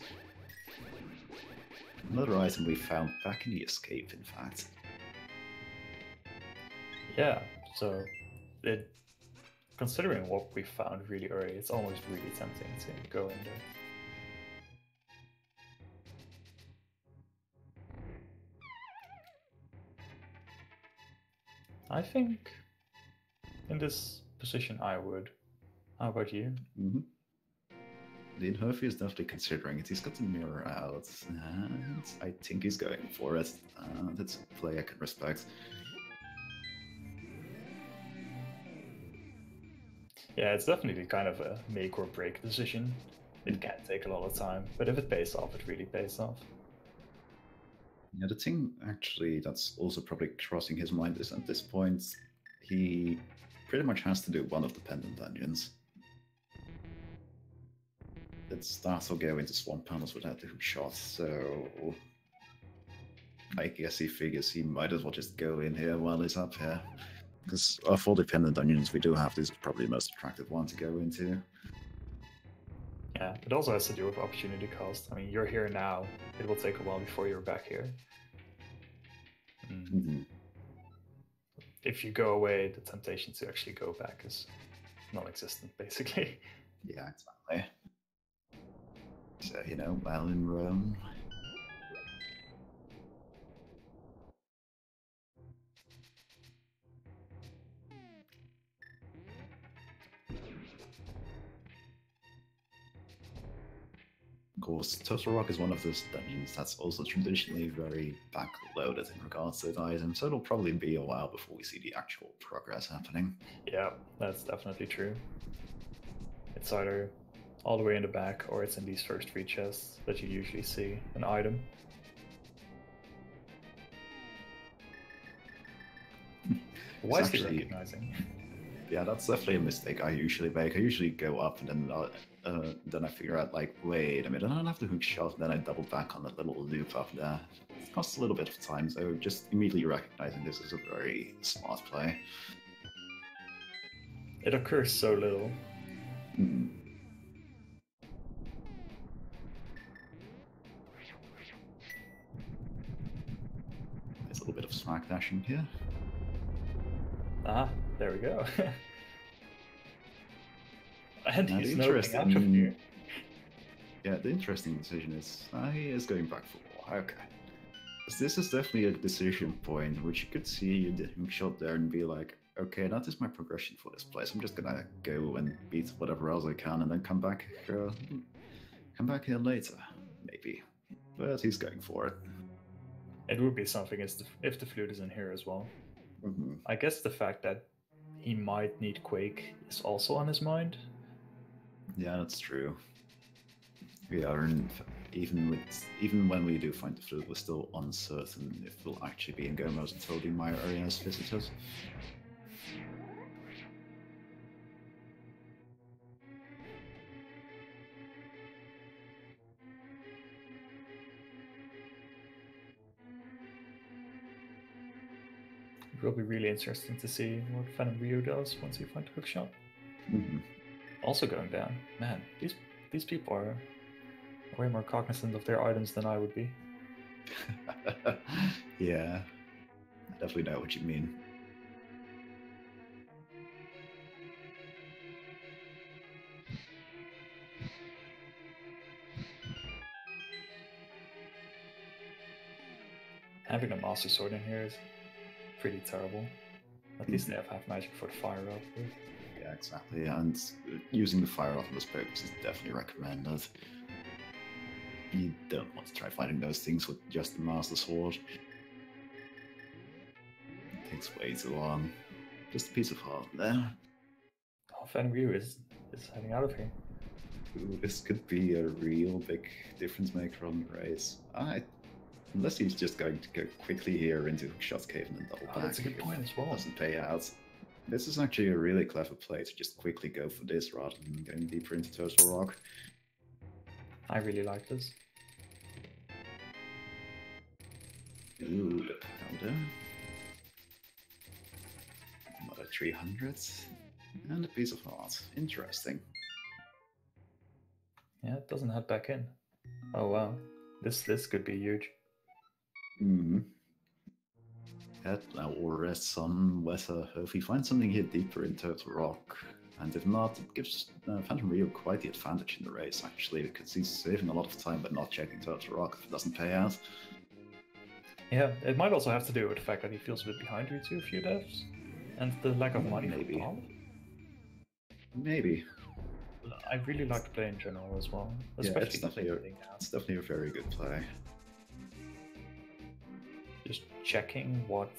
Another item we found back in the escape, in fact. Yeah, so considering what we found really early, it's almost really tempting to go in there. I think in this position I would. How about you? Dean Hurfy is definitely considering it. He's got the mirror out, and I think he's going for it. That's a play I can respect. Yeah, it's definitely kind of a make or break decision. It can take a lot of time, but if it pays off, it really pays off. Yeah, the thing actually that's also probably crossing his mind is at this point, he pretty much has to do one of the pendant dungeons. It starts or go into swamp panels without the hook shot, so I guess he figures he might as well just go in here while he's up here. Because of all the pendant dungeons we do have, this is probably the most attractive one to go into. Yeah, it also has to do with opportunity cost. I mean, you're here now. It will take a while before you're back here. If you go away, the temptation to actually go back is non-existent, basically. Yeah, exactly. So, you know, while in Rome. Of course, Turtle Rock is one of those dungeons that's also traditionally very backloaded in regards to the item, so it'll probably be a while before we see the actual progress happening. Yeah, that's definitely true. It's either all the way in the back, or it's in these first 3 chests that you usually see an item. Why is he recognizing? Yeah, that's definitely a mistake I usually make. I usually go up and then I figure out, like, wait a minute, I don't have the hook shot, and then I double back on that little loop up there. It costs a little bit of time, so just immediately recognizing this is a very smart play. It occurs so little. There's a little bit of smack dashing here. Ah, there we go. And he's noting out of here. Yeah, the interesting decision is he is going back for more. Okay. This is definitely a decision point, which you could see the shot there and be like, okay, that is my progression for this place. I'm just gonna go and beat whatever else I can and then come back here later, maybe. But he's going for it. It would be something if the flute is in here as well. I guess the fact that he might need Quake is also on his mind. Yeah, that's true. We aren't even when we do find the flute, we're still uncertain if we'll actually be in go mode until the Mire area has visitors. It will be really interesting to see what PhantomRyu does once you find the hookshot. Also going down. Man, these people are way more cognizant of their items than I would be. Yeah, I definitely know what you mean. Having a Master Sword in here is pretty terrible. At least they have half magic for the fire up. Yeah, exactly. And using the fire off this purpose is definitely recommended. You don't want to try fighting those things with just the Master Sword. It takes way too long. Just a piece of heart there. Oh, PhantomRyu is heading out of here. Ooh, this could be a real big difference maker on the race. Unless he's just going to go quickly here into Hookshot's Cave and then double back. That's a good point as well. Doesn't pay out. This is actually a really clever play to just quickly go for this rather than going deeper into Turtle Rock. I really like this. Ooh, the powder. Another 300. And a piece of heart. Interesting. Yeah, it doesn't head back in. Oh wow. This could be huge. Yeah, now we'll rest on whether if we find something here deeper in Turtle Rock. And if not, it gives PhantomRyu quite the advantage in the race, actually, because he's saving a lot of time by not checking Turtle Rock if it doesn't pay out. Yeah, it might also have to do with the fact that he feels a bit behind you to a few devs, and the lack of money Maybe. for Tom. Maybe. I really like the play in general as well, Yeah, especially it's definitely a very good play. Just checking what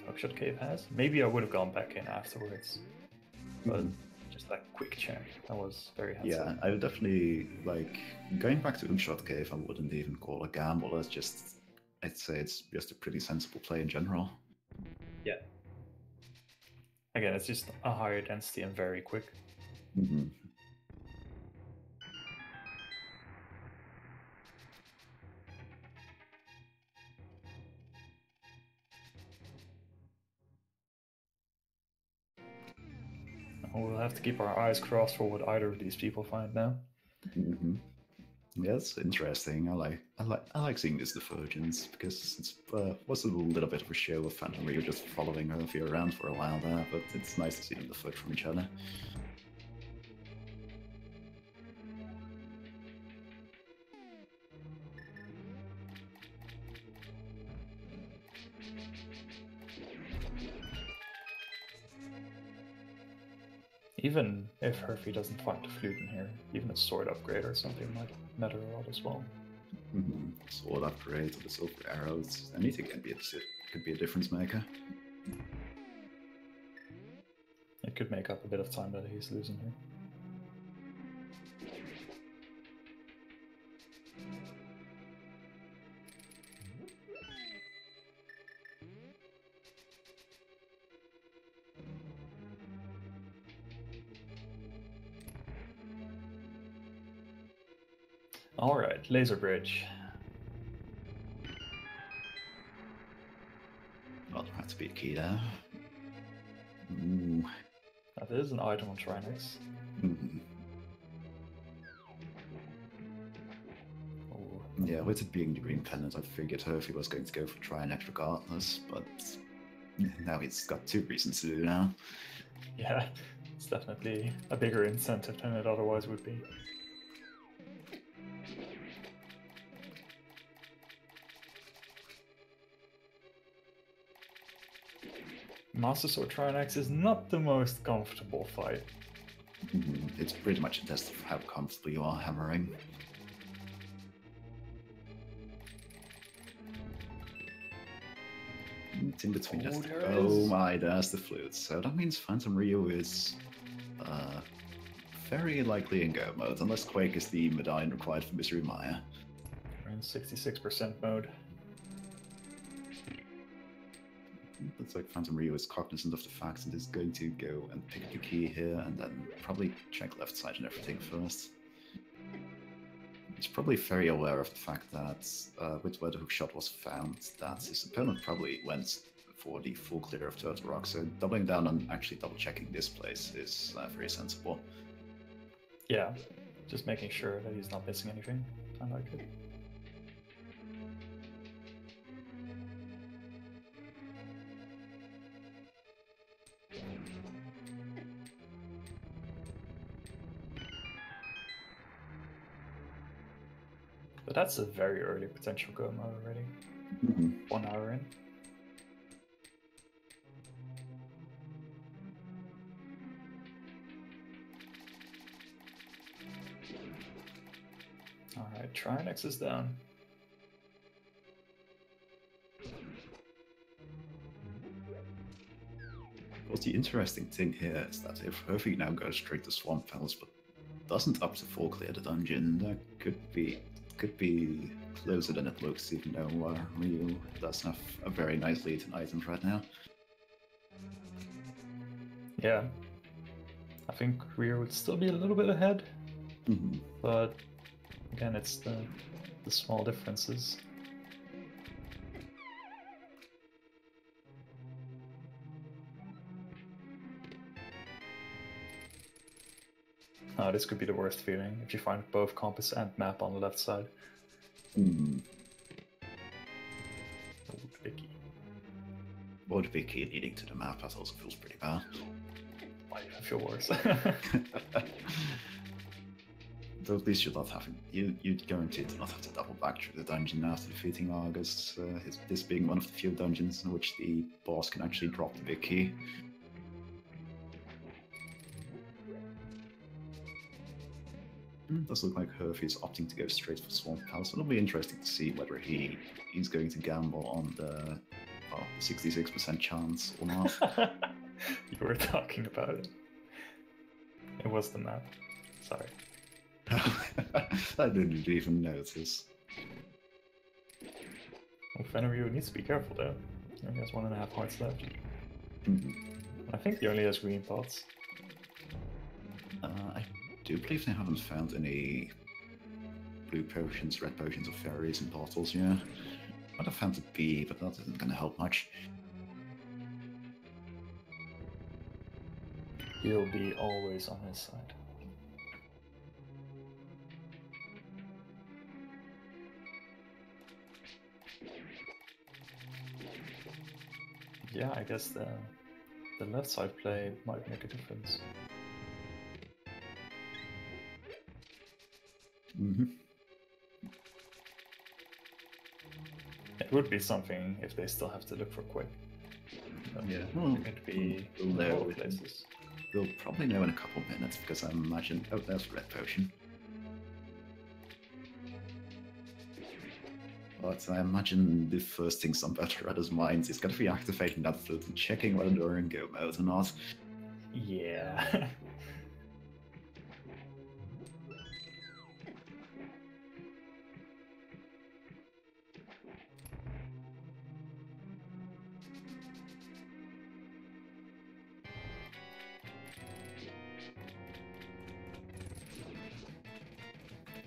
Hookshot Cave has. Maybe I would have gone back in afterwards, but just that quick check. That was very handsome. Yeah, I would definitely, like, going back to Hookshot Cave, I wouldn't even call it a gamble. It's just, I'd say it's just a pretty sensible play in general. Yeah. Again, it's just a higher density and very quick. Mm-hmm. We'll have to keep our eyes crossed for what either of these people find now. Mm-hmm. Yeah, it's interesting. I like seeing this divergence because it's was a little bit of a show of PhantomRyu just following Hurfy around for a while there, but it's nice to see them diverge from each other. Even if Hurfy doesn't find the flute in here, even a sword upgrade or something might matter a lot as well. Mm-hmm. Sword upgrade, the silver arrows, anything could be a difference maker. It could make up a bit of time that he's losing here. Alright, laser bridge. Well, there had to be a key there. Ooh. That is an item on Trinex. Mm-hmm. Ooh. Yeah, with it being the green pendant, I figured Hurfy was going to go for Trinex regardless, but now he's got 2 reasons to do now. Yeah, it's definitely a bigger incentive than it otherwise would be. Master Sword Trinex is not the most comfortable fight. Mm-hmm. It's pretty much a test of how comfortable you are hammering. It's in between just. Oh my, there's the flute. So that means PhantomRyu is very likely in go mode, unless Quake is the medallion required for Misery Maya. We're in 66% mode. Looks like PhantomRyu is cognizant of the fact that it's going to go and pick the key here and then probably check left side and everything first. He's probably very aware of the fact that with where the hookshot was found, that his opponent probably went for the full clear of Turtle Rock, so doubling down on actually double checking this place is very sensible. Yeah, just making sure that he's not missing anything. I like it. But that's a very early potential go mode already. Mm-hmm. 1 hour in. Alright, Trinex is down. Well, the interesting thing here is that if Hurfy now goes straight to Swamp Palace but doesn't up to full clear the dungeon, that could be closer than it looks, even though Ryu does have a very nice lead in items right now. Yeah. I think Ryu would still be a little bit ahead, but again, it's the small differences. Oh, this could be the worst feeling if you find both compass and map on the left side. Mm-hmm. Oh, Vicky. Or the big key leading to the map, that also feels pretty bad. I feel worse. Though at least you're not having, you'd guaranteed to not have to double back through the dungeon after defeating Argus, this being one of the few dungeons in which the boss can actually drop the big key. It does look like Hurfy is opting to go straight for Swamp Palace. It'll be interesting to see whether he's going to gamble on the 66% chance or not. You were talking about it. It was the map. Sorry. I didn't even notice. Well, PhantomRyu needs to be careful though. He only has 1.5 hearts left. I think he only has green pots. I do believe they haven't found any blue potions, red potions, or fairies in bottles yet. Might have found a bee, but that isn't going to help much. He'll be always on his side. Yeah, I guess the left side play might make a difference. It would be something if they still have to look for quick. Yeah, It could be in a lot of places. We'll probably know in a couple minutes because I imagine. Oh, there's a red potion. But I imagine the first thing some Veterana's minds is going to be activating that flute and checking whether they're in go mode or not. Yeah.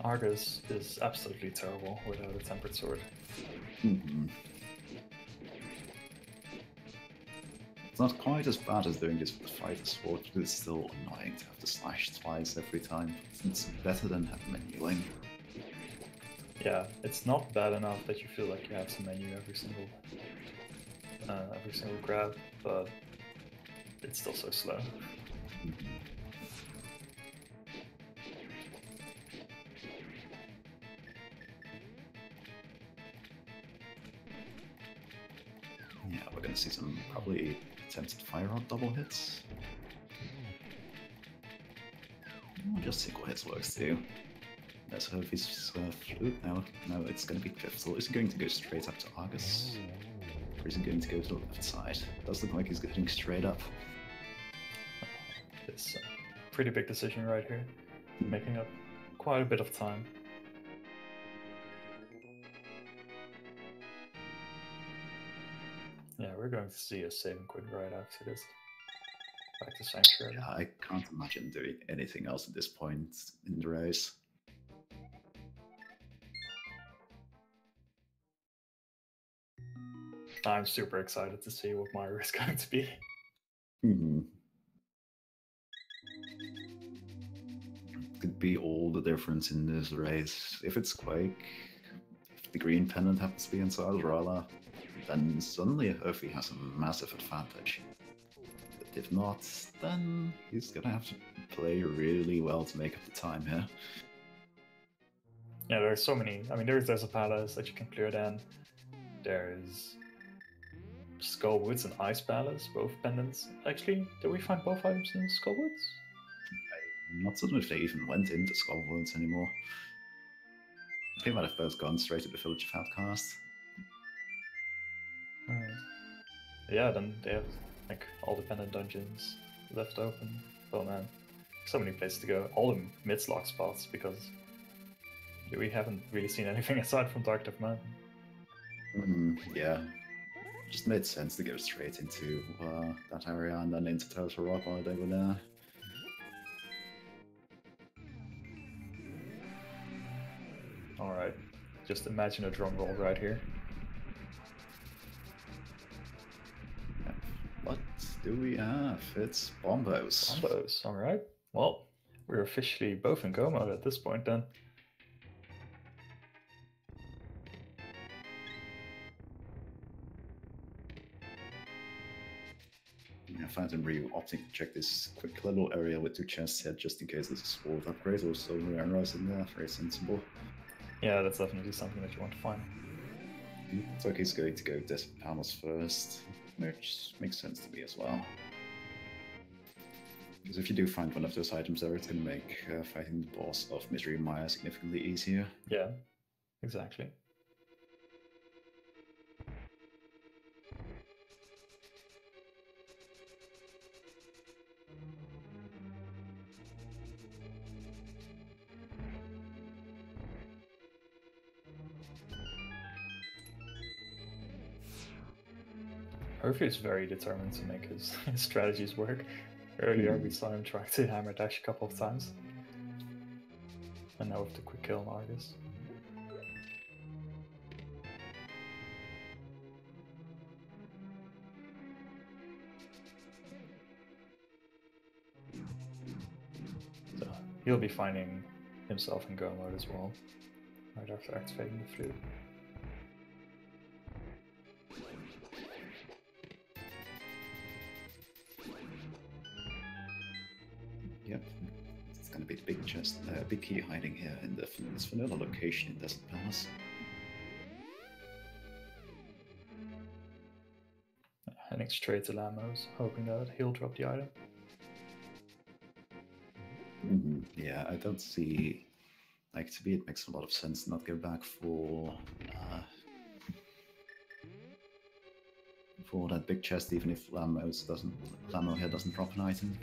Argus is absolutely terrible without a tempered sword. It's not quite as bad as doing this with the fighter sword, but it's still annoying to have to slash twice every time. It's better than menuing. Yeah, it's not bad enough that you feel like you have to menu every single grab, but it's still so slow. Yeah, we're going to see some probably attempted fire rod double hits. Or just single hits works too. Let's hope he's flute now. No, it's going to be pivotal. Is he going to go straight up to Argus? Or is he going to go to the left side? Does look like he's getting straight up. It's a pretty big decision right here, making up quite a bit of time. Yeah, we're going to see a save and quit right after this. Back to Sanctuary. Yeah, I can't imagine doing anything else at this point in the race. I'm super excited to see what Mire is going to be. Could be all the difference in this race. If it's Quake, if the green pendant happens to be inside Rala, then suddenly Hurfy has a massive advantage. But if not, then he's gonna have to play really well to make up the time here. Yeah, there's so many. I mean, there's a palace that you can clear then. There's Skullwoods and Ice Palace, both pendants. Actually, did we find both items in Skullwoods? I'm not certain if they even went into Skullwoods anymore. They might have both gone straight to the Village of Outcast. Yeah, then they have like all the pendant dungeons left open. Oh man, so many places to go. All the mid-slot spots because we haven't really seen anything aside from Dark Death Mountain. Yeah, just made sense to go straight into that area and then into Total Rock while they were there. Alright, just imagine a drum roll right here. What do we have? It's Bombos. Bombos, alright. Well, we're officially both in go mode at this point then. Yeah, PhantomRyu opting to check this quick little area with 2 chests here just in case there's a sword upgrade or silver arrows in there. Very sensible. Yeah, that's definitely something that you want to find. Looks like he's going to go Desert Panels first, which makes sense to me as well. Because if you do find one of those items there, it's going to make fighting the boss of Misery Mire significantly easier. Yeah, exactly. Hurfy is very determined to make his strategies work. Earlier we saw him trying to hammer dash a couple of times. And now with the quick kill on Argus. So he'll be finding himself in go mode as well, right after activating the flute. Yep, it's going to be the big chest, big key hiding here in this vanilla location in Desert Palace. Heading straight to Lamos, hoping that he'll drop the item. Yeah, I don't see. Like, to me, it makes a lot of sense to not go back for that big chest, even if Lamo here doesn't drop an item.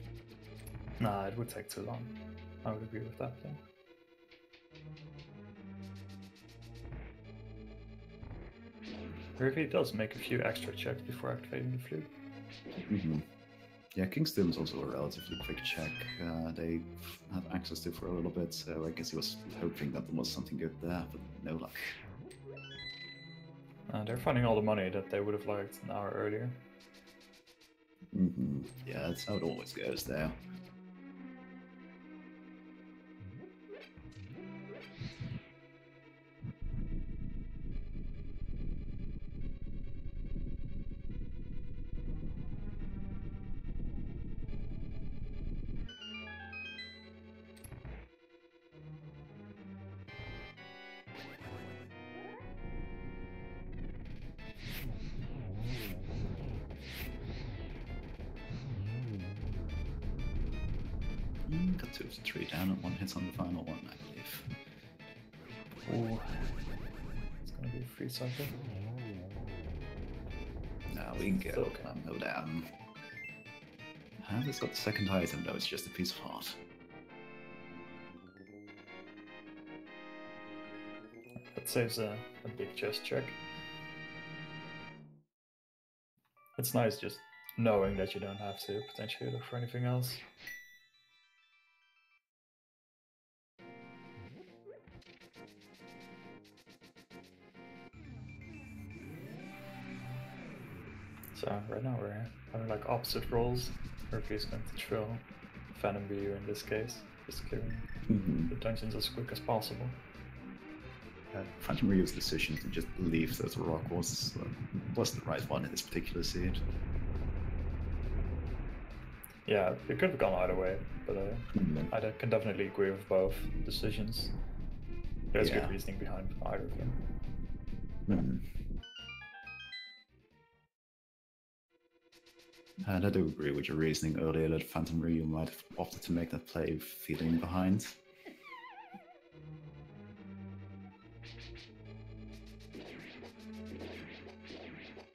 Nah, it would take too long. I would agree with that thing. Hurfy does make a few extra checks before activating the flute. Yeah, Kingston is also a relatively quick check. They had access to for a little bit, so I guess he was hoping that there was something good there, but no luck. They're finding all the money that they would have liked an hour earlier. Yeah, that's how it always goes there. Got 2 of 3 down and 1 hit on the final one, I believe. Ooh. It's gonna be a free cycle. Now we can go. Go down. It's got the second item, though. It's just a piece of heart. That saves a big chest check. It's nice just knowing that you don't have to potentially look for anything else. So right now we're having like opposite roles. Hurfy is going to throw PhantomRyu in this case, just clearing the dungeons as quick as possible. PhantomRyu's decision to just leave that rock was the right one in this particular scene. Yeah, it could have gone either way, but I can definitely agree with both decisions. There's good reasoning behind either of them. And I do agree with your reasoning earlier that PhantomRyu might have opted to make that play feeling behind.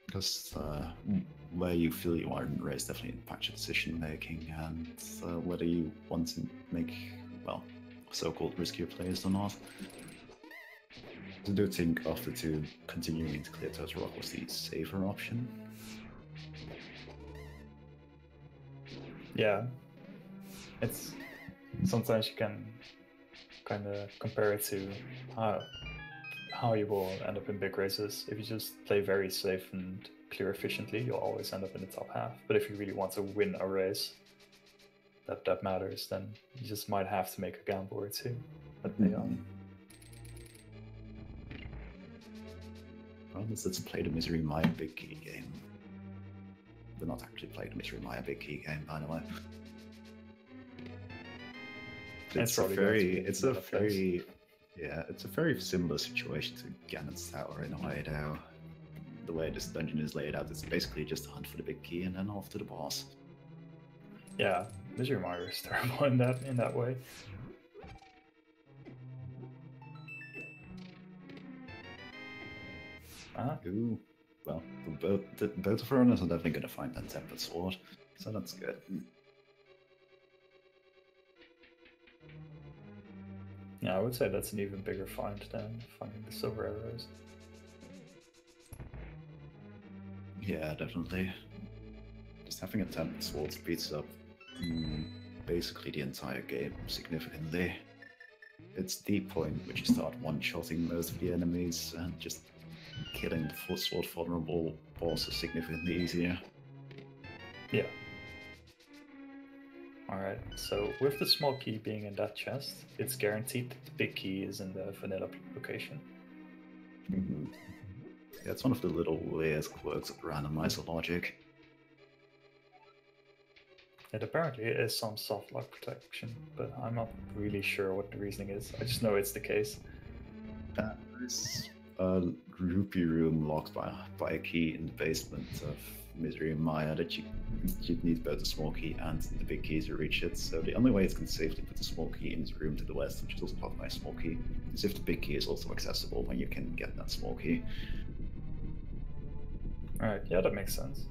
Because where you feel you are in the race definitely impacts your decision making, and whether you want to make, well, so-called riskier plays or not. I do think after 2, continuing to clear Total Rock was the safer option. Yeah, it's sometimes you can kind of compare it to how you will end up in big races. If you just play very safe and clear efficiently, you'll always end up in the top half. But if you really want to win a race that matters, then you just might have to make a gamble or two. But well, let's play the Misery Maya big key game. We're not actually playing the Misery Maya big key game, by the way. It's a very similar situation to Ganon's Tower in a way now. The way this dungeon is laid out, it's basically just a hunt for the big key and then off to the boss. Yeah, Misery Maya is terrible in that way. Ooh, well, both of our runners are definitely going to find that tempered sword, so that's good. Yeah, I would say that's an even bigger find than finding the silver arrows. Yeah, definitely. Just having a tempered sword speeds up basically the entire game significantly. It's the point which you start one-shotting most of the enemies and just killing the full sword vulnerable bosses significantly easier. Yeah. Alright, so with the small key being in that chest, it's guaranteed that the big key is in the vanilla location. Yeah, it's one of the little weird quirks of randomizer logic. It apparently is some soft lock protection, but I'm not really sure what the reasoning is. I just know it's the case. There's a rupee room locked by a key in the basement of Mire and Mire that you'd need both the small key and the big key to reach it. So the only way it can safely put the small key in the room to the west, which is also locked by a small key, is if the big key is also accessible when you can get that small key. Alright, yeah, that makes sense.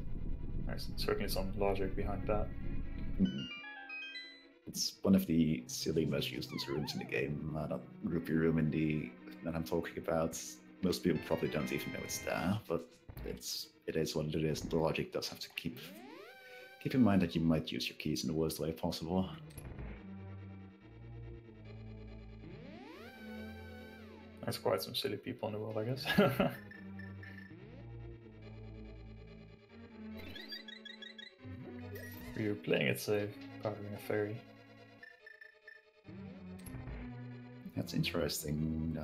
There's certainly some logic behind that. It's one of the silly, most useless rooms in the game. That rupee room that I'm talking about. Most people probably don't even know it's there, but it is what it is. The logic does have to keep in mind that you might use your keys in the worst way possible. There's quite some silly people in the world, I guess. Ryu playing it safe, powdering a fairy. That's interesting.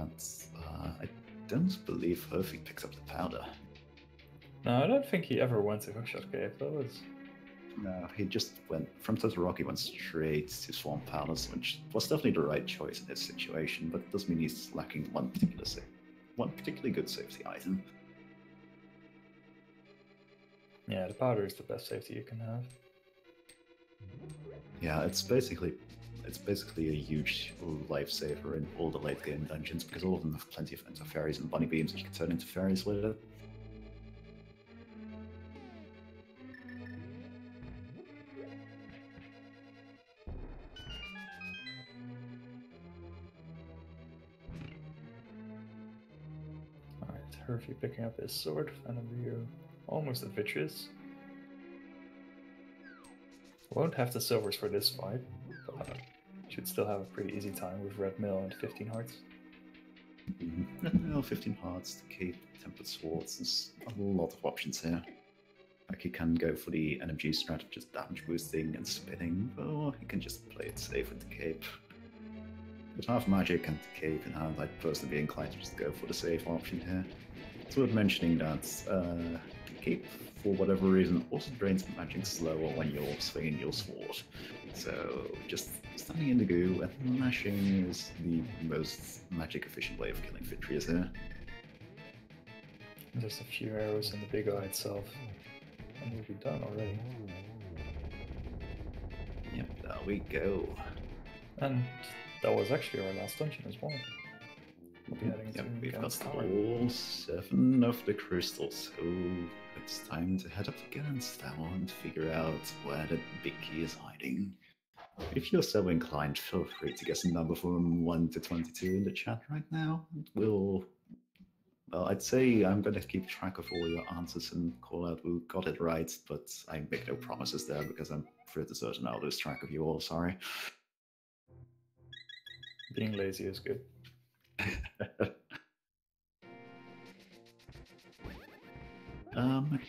I don't believe Hurfy picks up the powder. No, I don't think he ever went to Hookshot Cave. That was... No, he just went from Totoroki, went straight to Swamp Palace, which was definitely the right choice in this situation, but it does mean he's lacking one particularly good safety item. Yeah, the powder is the best safety you can have. Yeah, it's basically a huge lifesaver in all the late game dungeons because all of them have plenty of fairies and bunny beams, which you can turn into fairies with it. Alright, Hurfy picking up his sword, PhantomRyu almost at Vitreous. Won't have the silvers for this fight, but should still have a pretty easy time with Red Mill and 15 hearts. No, 15 hearts, the cape, tempered swords, there's a lot of options here. Like, he can go for the NMG strat of just damage boosting and spinning, or he can just play it safe with the cape. With half magic and the cape in hand, I'd personally be inclined to just go for the safe option here. It's worth mentioning that the cape, for whatever reason, also drains magic slower when you're swinging your sword. So just standing in the goo and mashing is the most magic efficient way of killing Vitreous here. Just a few arrows in the big eye itself, and we'll be done already. Yep, there we go. And that was actually our last dungeon as well. We'll be heading Yep, to we've got Gans Tower. all 7 of the crystals, so it's time to head up to Gans Tower and figure out where the big key is hiding. If you're so inclined, feel free to guess a number from 1 to 22 in the chat right now. Well, I'd say I'm going to keep track of all your answers and call out who got it right, but I make no promises there because I'm pretty certain I'll lose track of you all, sorry. Being lazy is good.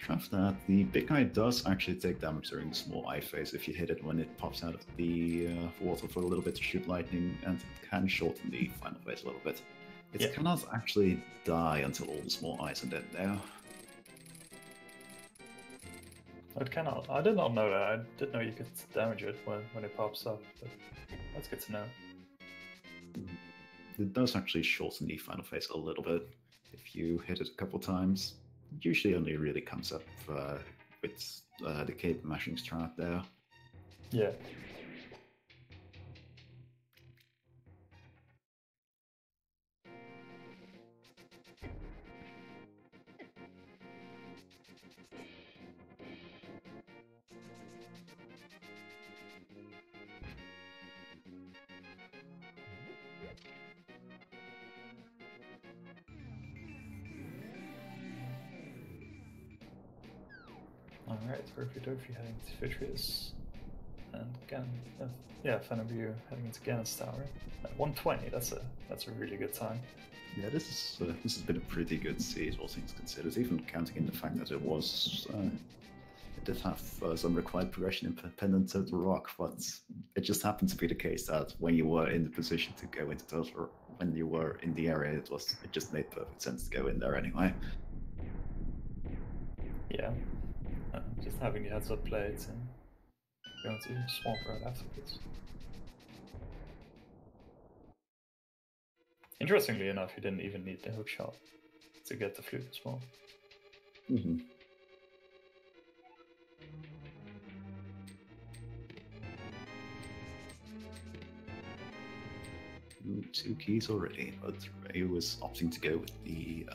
Craft that. The big guy does actually take damage during the small eye phase if you hit it when it pops out of the water for a little bit to shoot lightning, and it can shorten the final phase a little bit. It cannot actually die until all the small eyes are dead now. It cannot. I did not know that. I didn't know you could damage it when it pops up, but that's good to know. It does actually shorten the final phase a little bit if you hit it a couple times. It usually only really comes up with the cape mashing strat there. Yeah. Alright, Hurfydurfy heading to Vitreous. And again, yeah, PhantomRyu heading into Ganon's Tower. At 120, that's a really good time. Yeah, this has been a pretty good seed, all things considered. Even counting in the fact that it did have some required progression independent of the rock, but it just happened to be the case that when you were in the position to go into those, or when you were in the area, it just made perfect sense to go in there anyway. Yeah, just having the heads-up plates and going to Swamp Road afterwards. Interestingly enough, you didn't even need the hook shot to get the flute as well. Mm-hmm. Ooh, 2 keys already, but Ryu was opting to go with the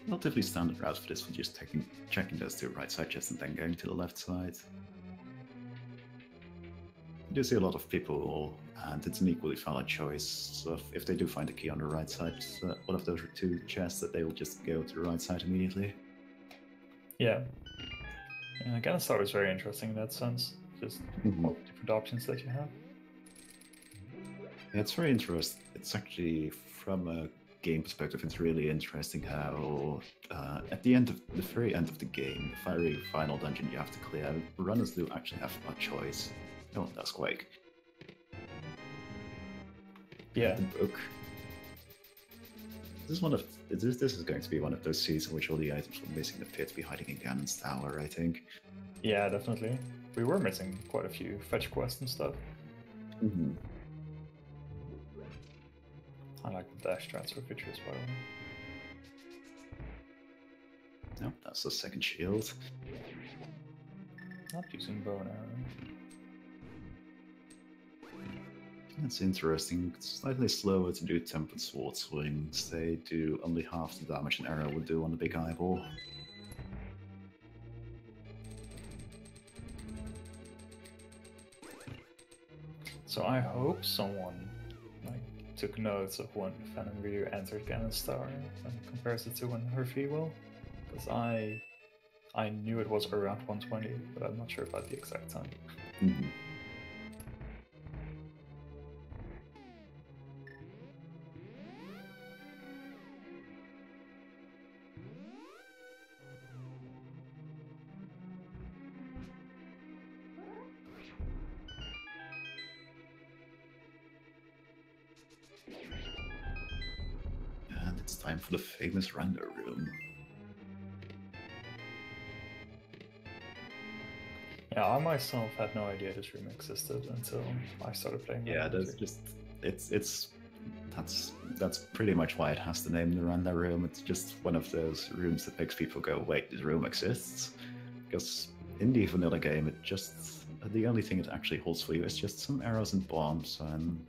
relatively standard route for this, for just checking those 2 right side chests and then going to the left side. You do see a lot of people, and it's an equally valid choice. So if they do find a key on the right side, one of those 2 chests, that they will just go to the right side immediately. Yeah. Ganon's Tower is very interesting in that sense. Just all the different options that you have. Yeah, it's very interesting. It's actually, from a game perspective, it's really interesting how at the very end of the game, the very final dungeon you have to clear, runners do actually have a choice. No one does Quake. Yeah. The book. This is going to be one of those scenes in which all the items from Missing the Pit be hiding in Ganon's Tower, I think. Yeah, definitely. We were missing quite a few fetch quests and stuff. Mm-hmm. I like the dash transfer features, by the way. No, that's the second shield. Not using bow and arrow. That's interesting. It's slightly slower to do tempered sword swings. They do only half the damage an arrow would do on the big eyeball. So I hope someone took notes of when PhantomRyu entered Ganon's Tower and compares it to when Hurfy will, because I knew it was around 120, but I'm not sure about the exact time. Mm-hmm. And it's time for the famous rando room. Yeah, I myself had no idea this room existed until I started playing. Yeah, there's just that's pretty much why it has the name the rando room. It's just one of those rooms that makes people go, wait, this room exists? Because in the vanilla game, the only thing it actually holds for you is just some arrows and bombs, and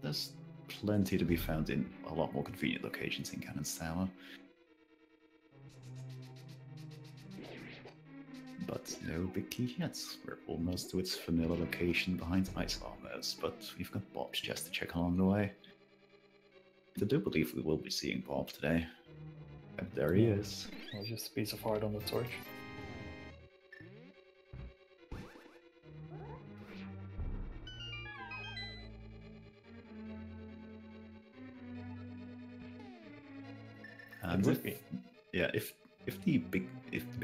there's plenty to be found in a lot more convenient locations in Ganon's Tower. But no big key yet. We're almost to its vanilla location behind ice armors, but we've got Bob's chest to check along the way. I do believe we will be seeing Bob today. And there he is. Well, just a piece of art on the torch. And if the big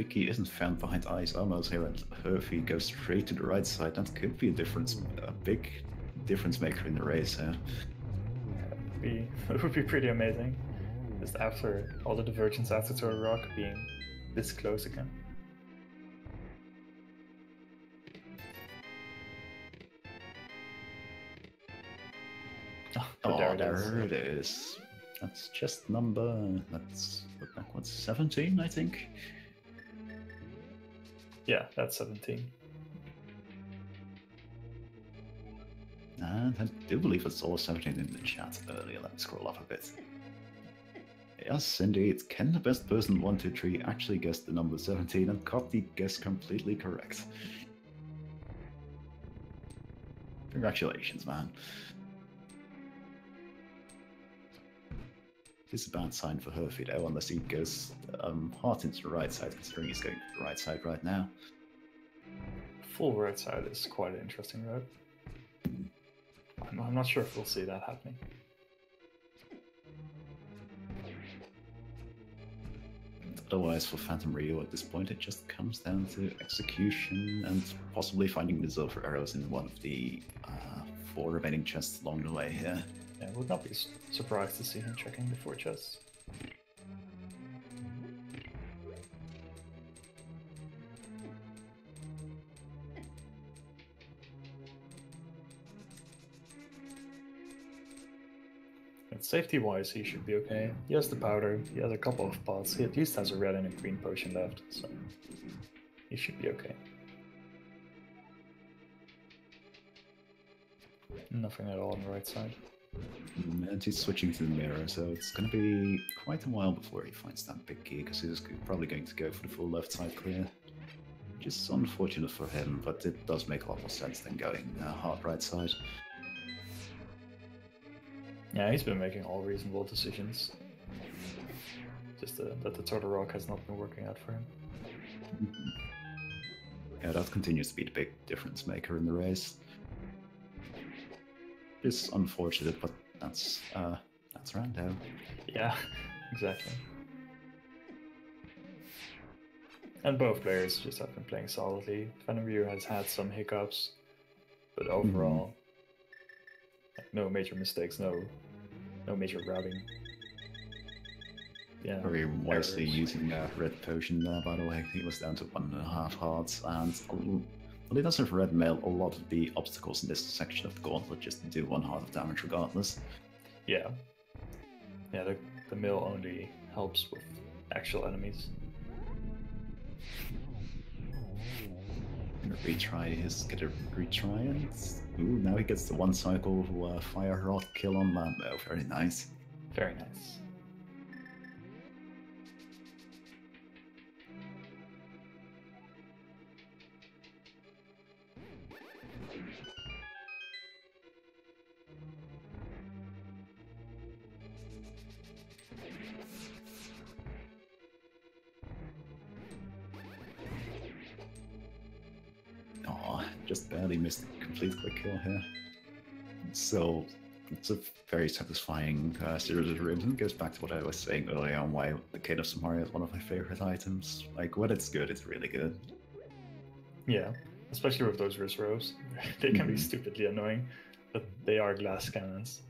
key isn't found behind ice armors here and Hurfy goes straight to the right side, that could be a big difference maker in the race here. It would be pretty amazing. Just after all the divergence after to a rock being this close again. Oh, there it is. That's chest number, look back, what's 17, I think? Yeah, that's 17. And I do believe I saw 17 in the chat earlier. Let me scroll up a bit. Yes, indeed. Can the best person 123 actually guess the number 17 and got the guess completely correct? Congratulations, man. It's a bad sign for Hurfy though, unless he goes hard into the right side, considering he's going to the right side right now. Full right side is quite an interesting route. I'm not sure if we'll see that happening. Otherwise, for PhantomRyu at this point, it just comes down to execution and possibly finding the silver arrows in one of the 4 remaining chests along the way here. Yeah, would not be surprised to see him checking the 4 chests. Safety-wise, he should be okay. He has the powder, he has a couple of pots, he at least has a red and a green potion left, so he should be okay. Nothing at all on the right side. And he's switching to the Mire, so it's going to be quite a while before he finds that big key, because he's probably going to go for the full left side clear. Which is unfortunate for him, but it does make a lot more sense than going hard right side. Yeah, he's been making all reasonable decisions. Just that the Turtle Rock has not been working out for him. Yeah, that continues to be the big difference maker in the race. It's unfortunate, but that's Rando. Yeah, exactly. And both players just have been playing solidly. PhantomRyu has had some hiccups, but overall, no major mistakes, no major routing. Yeah. Very wisely using red potion there, by the way. He was down to 1.5 hearts, and well, he does have red mail. A lot of the obstacles in this section of the gauntlet just do 1 heart of damage regardless. Yeah. Yeah, the mill only helps with actual enemies. Get a retry, and ooh, now he gets the 1 cycle fire rock kill on Lambo. Very nice. Very nice. Just barely missed a complete quick kill here. So it's a very satisfying series of rooms, and it goes back to what I was saying earlier on why the Cane of Samaria is one of my favorite items. Like, when it's good, it's really good. Yeah, especially with those wrist rows. They can be stupidly annoying, but they are glass cannons.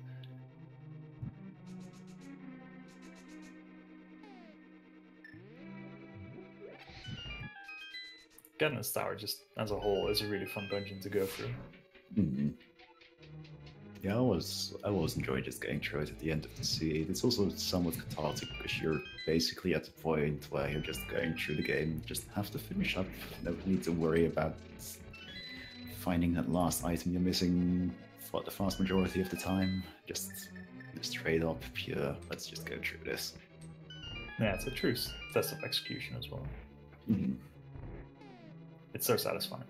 Gadnus Tower, just as a whole, is a really fun dungeon to go through. Yeah, I was enjoying just getting through it at the end of the seed. It's also somewhat cathartic because you're basically at the point where you're just going through the game, just have to finish up. No need to worry about finding that last item you're missing for the vast majority of the time. Just straight up pure, let's just go through this. Yeah, it's a true test of execution as well. It's so satisfying.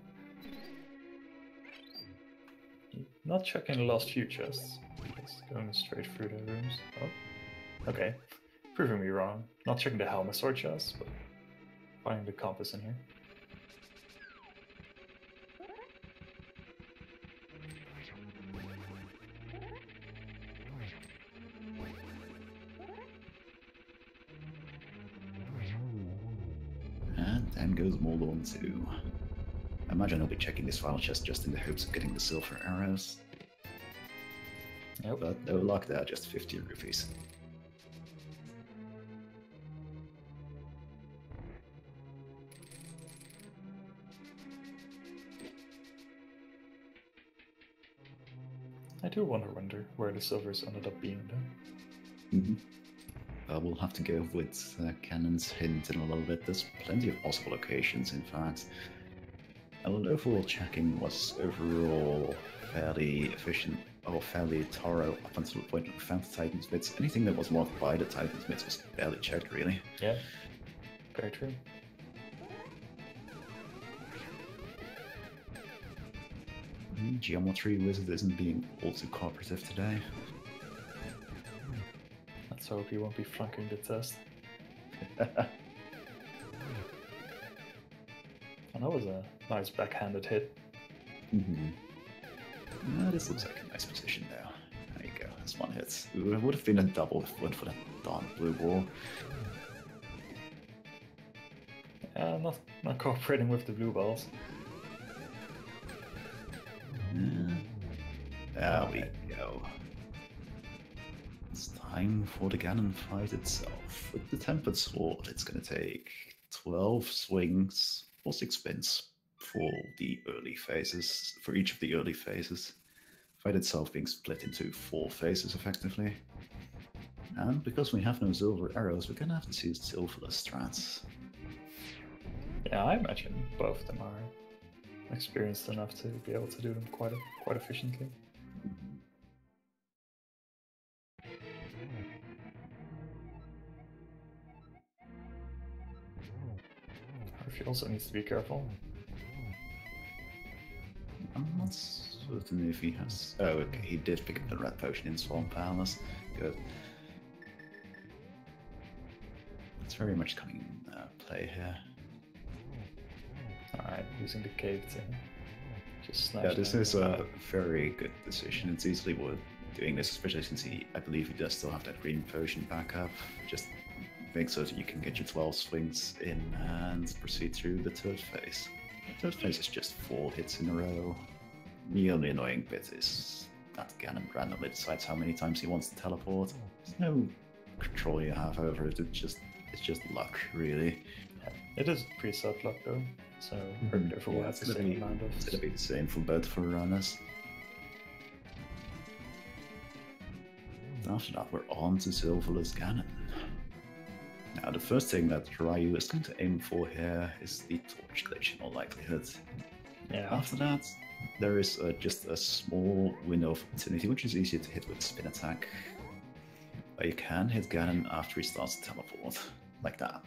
Not checking the last few chests. Just going straight through the rooms. Oh, okay. Proving me wrong. Not checking the helmet sword chests, but finding the compass in here. And then goes Mordorn too. I imagine I'll be checking this file chest just in the hopes of getting the silver arrows. Yep. But no luck there, just 50 rupees. I do wonder where the silvers ended up being though. We'll have to go with Cannon's hint in a little bit. There's plenty of possible locations, in fact. And overall checking was overall fairly efficient, or fairly thorough up until the point we found the Titansmiths. Anything that was marked by the Titansmiths was barely checked, really. Yeah, very true. Geometry Wizard isn't being all too cooperative today. Let's hope he won't be flunking the test. And that was a nice backhanded hit. This looks like a nice position now. There you go, that's one hit. Ooh, it would have been a double if it went for that darn blue ball. Not cooperating with the blue balls. There we go. It's time for the Ganon fight itself. With the Tempered Sword, it's going to take 12 swings or 6 spins for the early phases, for each of the early phases. Fight itself being split into 4 phases effectively. And because we have no silver arrows, we're going to have to use silverless strats. Yeah, I imagine both of them are experienced enough to be able to do them quite efficiently. Hurfy also needs to be careful. I'm not certain if he has... Oh, okay, he did pick up the red potion in Swamp Palace. Good. It's very much coming in play here. Alright, using the cave to just snatch. Yeah, this is a very good decision. It's easily worth doing this, especially since I believe he does still have that green potion backup. Just make so that you can get your 12 swings in and proceed through the third phase. The third phase is just 4 hits in a row. The only annoying bit is that Ganon randomly decides how many times he wants to teleport. There's no control you have over it. It's just luck, really. Yeah, it is preset luck though, so Hurfydurfy will have the same amount of... It's going to be the same for both for runners. After that, we're on to Silverless Ganon. Now, the first thing that Ryu is going to aim for here is the torch glitch in all likelihood. Yeah. After that, there is just a small window of opportunity, which is easier to hit with a spin attack. But you can hit Ganon after he starts to teleport, like that.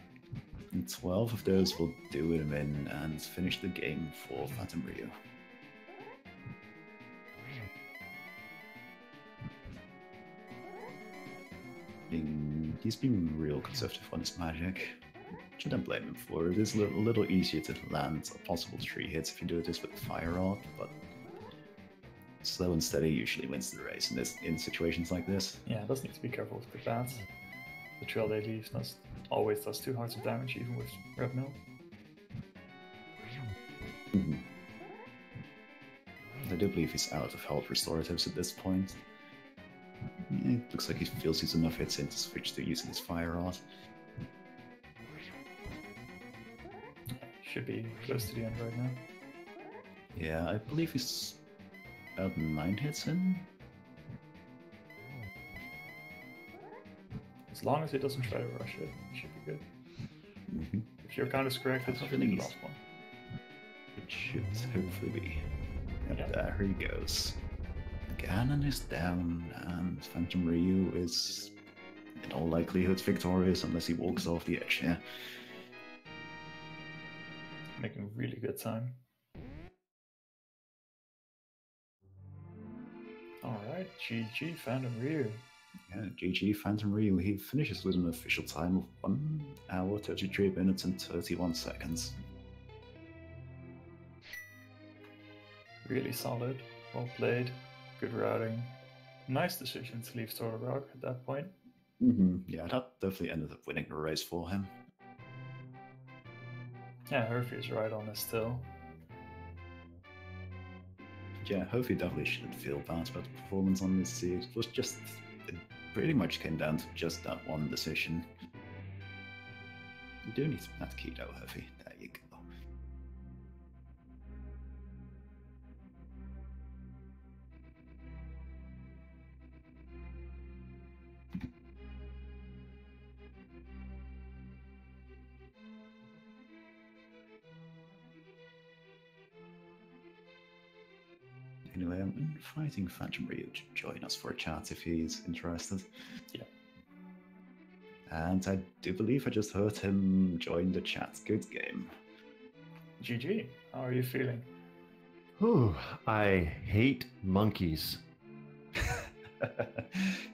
And 12 of those will do him in and finish the game for PhantomRyu. He's being real conservative on his magic. Shouldn't blame him for it. It is a little easier to land a possible 3 hits if you do this with Fire Rod, but slow and steady usually wins the race in situations like this. Yeah, does need to be careful with the bats. The trail they leave always does 2 hearts of damage, even with red milk. I do believe he's out of health restoratives at this point. It looks like he feels he's enough hits in to switch to using his Fire Rod. Should be close to the end right now. Yeah, I believe he's about 9 hits in. As long as he doesn't try to rush it, it should be good. If your count is correct, it's really the last one. It should hopefully be. And there he goes. Ganon is down, and PhantomRyu is in all likelihood victorious unless he walks off the edge here. Making really good time. Alright, GG PhantomRyu. Yeah, GG PhantomRyu. He finishes with an official time of 1 hour, 33 minutes and 31 seconds. Really solid, well played, good routing. Nice decision to leave Solar Rock at that point. Yeah, that definitely ended up winning the race for him. Yeah, Hurfy is right on this still. Yeah, Hurfy definitely shouldn't feel bad about the performance on this seed. It was just, it pretty much came down to just that one decision. You do need that key though, Hurfy. There you go. Anyway, I'm inviting PhantomRyu to join us for a chat if he's interested. Yeah. And I do believe I just heard him join the chat. Good game. GG, how are you feeling? Ooh, I hate monkeys.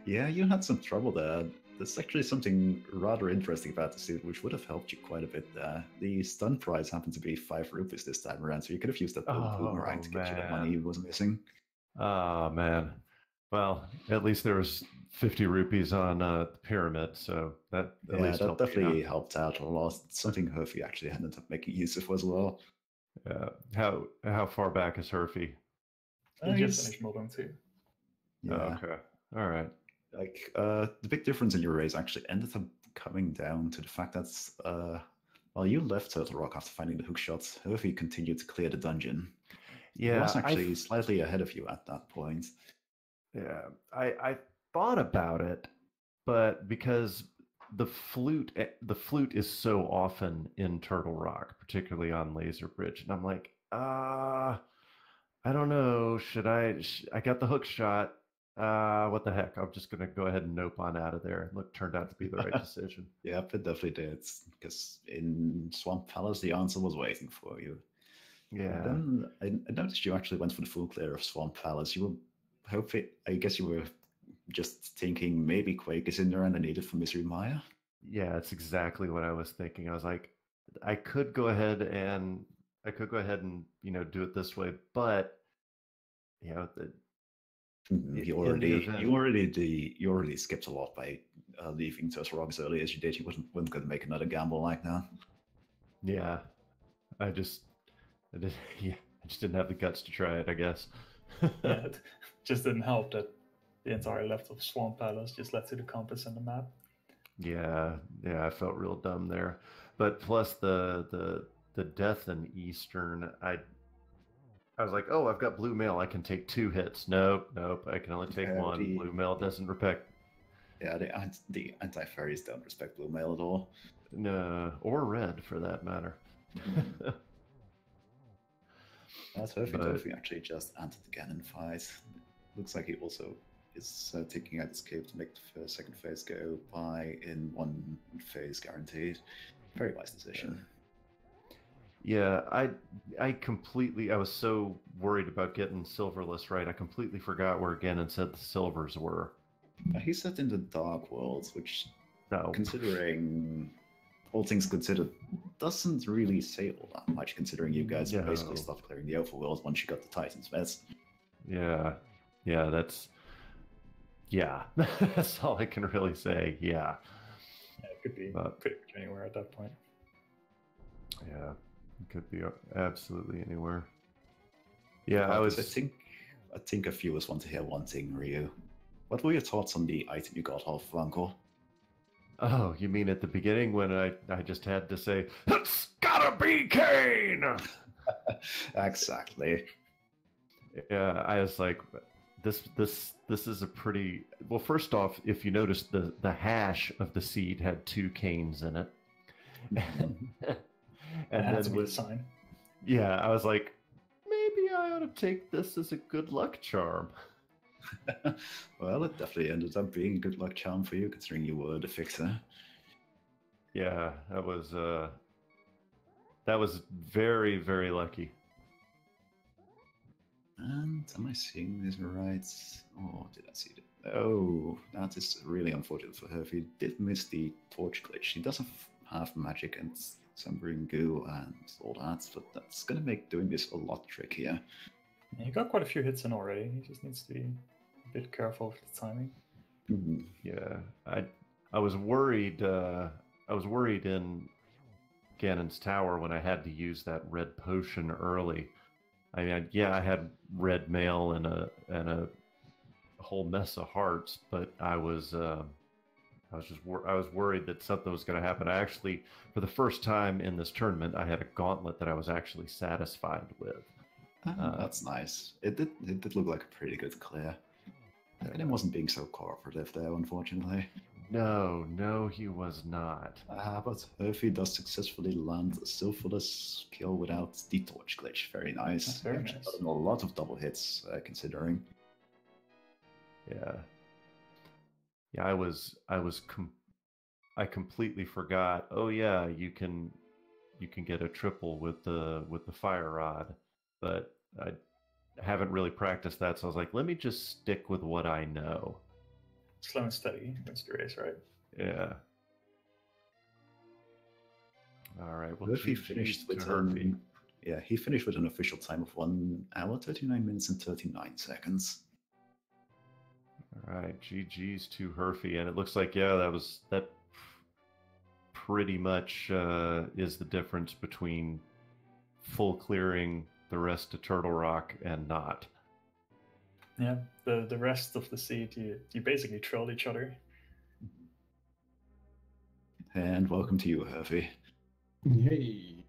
Yeah, you had some trouble there. there's actually something rather interesting about the suit, which would have helped you quite a bit there. The stun prize happened to be 5 rupees this time around, so you could have used that little boomerang to get you the money you was missing. Oh, man. Well, at least there was 50 rupees on the pyramid, so that at least that helped definitely helped out a lot. Something Hurfy actually ended up making use of as well. How far back is Hurfy? I just finished Modern 2. Yeah. Oh, okay. All right. Like the big difference in your race actually ended up coming down to the fact that while you left Turtle Rock after finding the hook shots, Hurfy continued to clear the dungeon. Yeah, he was actually slightly ahead of you at that point. Yeah, I thought about it, but because the flute is so often in Turtle Rock, particularly on Laser Bridge, and I'm like, I don't know, should I got the hook shot. What the heck? I'm just gonna go ahead and nope on out of there. Look, turned out to be the right decision. Yeah, it definitely did. Because in Swamp Palace, the answer was waiting for you. Yeah. And then I noticed you actually went for the full clear of Swamp Palace. You were hoping, I guess you were just thinking maybe Quake is in there and I need it for Misery Maya. Yeah, that's exactly what I was thinking. I was like, I could go ahead and do it this way, but you already skipped a lot by leaving Turtle Rock as early as you did. You wasn't going to make another gamble like that. Yeah, I just didn't have the guts to try it, I guess. Yeah, it just didn't help that the entire left of Swamp Palace just led to the compass and the map. Yeah, I felt real dumb there. But plus the death in Eastern, I was like, oh, I've got blue mail. I can take 2 hits. Nope. I can only take 1. Blue mail doesn't respect. Yeah, the anti-fairies don't respect blue mail at all. No, or red for that matter. That's Hurfydurfy actually just entered the cannon fight. Looks like he also is taking out escape to make the second phase go by in 1 phase guaranteed. Very wise decision. Yeah, I was so worried about getting silverless right. I completely forgot where Ganon said the silvers were. He said in the Dark Worlds, which, considering all things considered, doesn't really say all that much, considering you guys basically stopped clearing the overworld once you got the Titan's Mess. Yeah, that's all I can really say. Yeah, it could be pretty much anywhere at that point. Yeah, it could be absolutely anywhere. Yeah, I think a few of us want to hear one thing, Ryu. What were your thoughts on the item you got off Uncle? Oh, you mean at the beginning when I just had to say, it's gotta be Kane! Exactly. Yeah, I was like, this is a pretty... Well, first off, if you notice, the hash of the seed had 2 canes in it. And that's a good sign. Yeah, I was like, maybe I ought to take this as a good luck charm. Well, it definitely ended up being a good luck charm for you, considering you were the fixer. Yeah, that was very, very lucky. And am I seeing this right? Oh, did I see it? Oh, that is really unfortunate for her. If he did miss the torch glitch, he doesn't have magic and some green goo and all that, but that's going to make doing this a lot trickier. Yeah, he got quite a few hits in already. He just needs to be a bit careful with the timing. Mm-hmm. Yeah, I was worried. I was worried in Ganon's Tower when I had to use that red potion early. I mean, I had red mail and a whole mess of hearts, but I was worried that something was going to happen. I actually, for the first time in this tournament, I had a gauntlet that I was actually satisfied with. That's nice. It did look like a pretty good clear. And it wasn't being so cooperative there, unfortunately. No, he was not. But Hurfy does successfully land a silverless kill without the torch glitch. Very nice. That's very nice. A lot of double hits, considering. Yeah. I completely forgot. Oh yeah, you can get a triple with the fire rod, but I haven't really practiced that, so I was like, let me just stick with what I know. Slow and steady wins the race, right? Yeah. All right. Well, Hurfy finished with Hurfy. Yeah, he finished with an official time of 1 hour, 39 minutes, and 39 seconds. All right, GG's to Hurfy, and it looks like that pretty much is the difference between full clearing the rest of Turtle Rock and not. Yeah, the rest of the seed, you basically trolled each other. And welcome to you, Hurfy. Hey,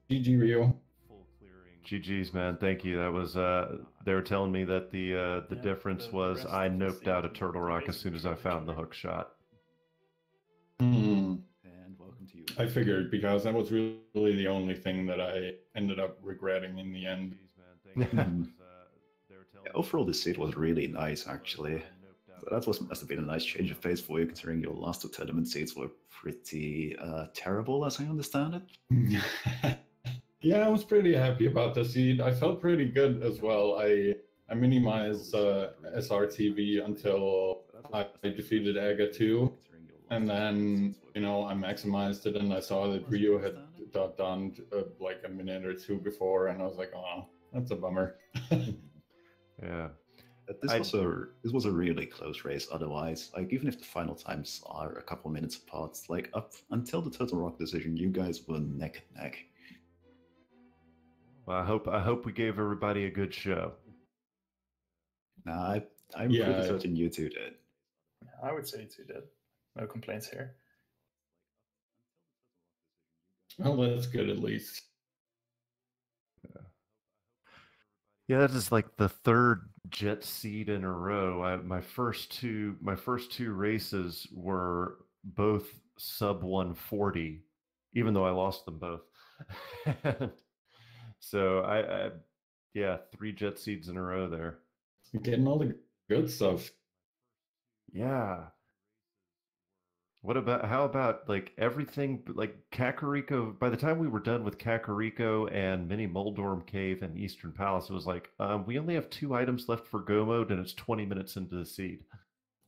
GG Ryu. Full clearing. GG's, man. Thank you. That was they were telling me that the difference was I noped out a Turtle Rock as soon as I found the hook shot. Hmm. And welcome to you. I figured, because that was really the only thing that I ended up regretting in the end. Yeah, overall, this seed was really nice, actually. So that must have been a nice change of pace for you, considering your last two tournament seeds were pretty terrible, as I understand it. Yeah, I was pretty happy about the seed. I felt pretty good as well. I minimized SRTV until I defeated Aga 2. And then, I maximized it, and I saw that Ryu had done like a minute or two before, and I was like, oh, that's a bummer. Yeah. This was a really close race otherwise. Like, even if the final times are a couple minutes apart, like, up until the Turtle Rock decision, you guys were neck and neck. Well, I hope we gave everybody a good show. Nah, I'm pretty certain you two did. I would say you two did. No complaints here. Well, that's good at least. Yeah, that is like the third jet seed in a row. My first two races were both sub 140, even though I lost them both. So yeah, 3 jet seeds in a row there. You're getting all the good stuff. Yeah. How about like everything, like Kakariko? By the time we were done with Kakariko and Mini Moldorm Cave and Eastern Palace, it was like, we only have 2 items left for Go Mode, and it's 20 minutes into the seed.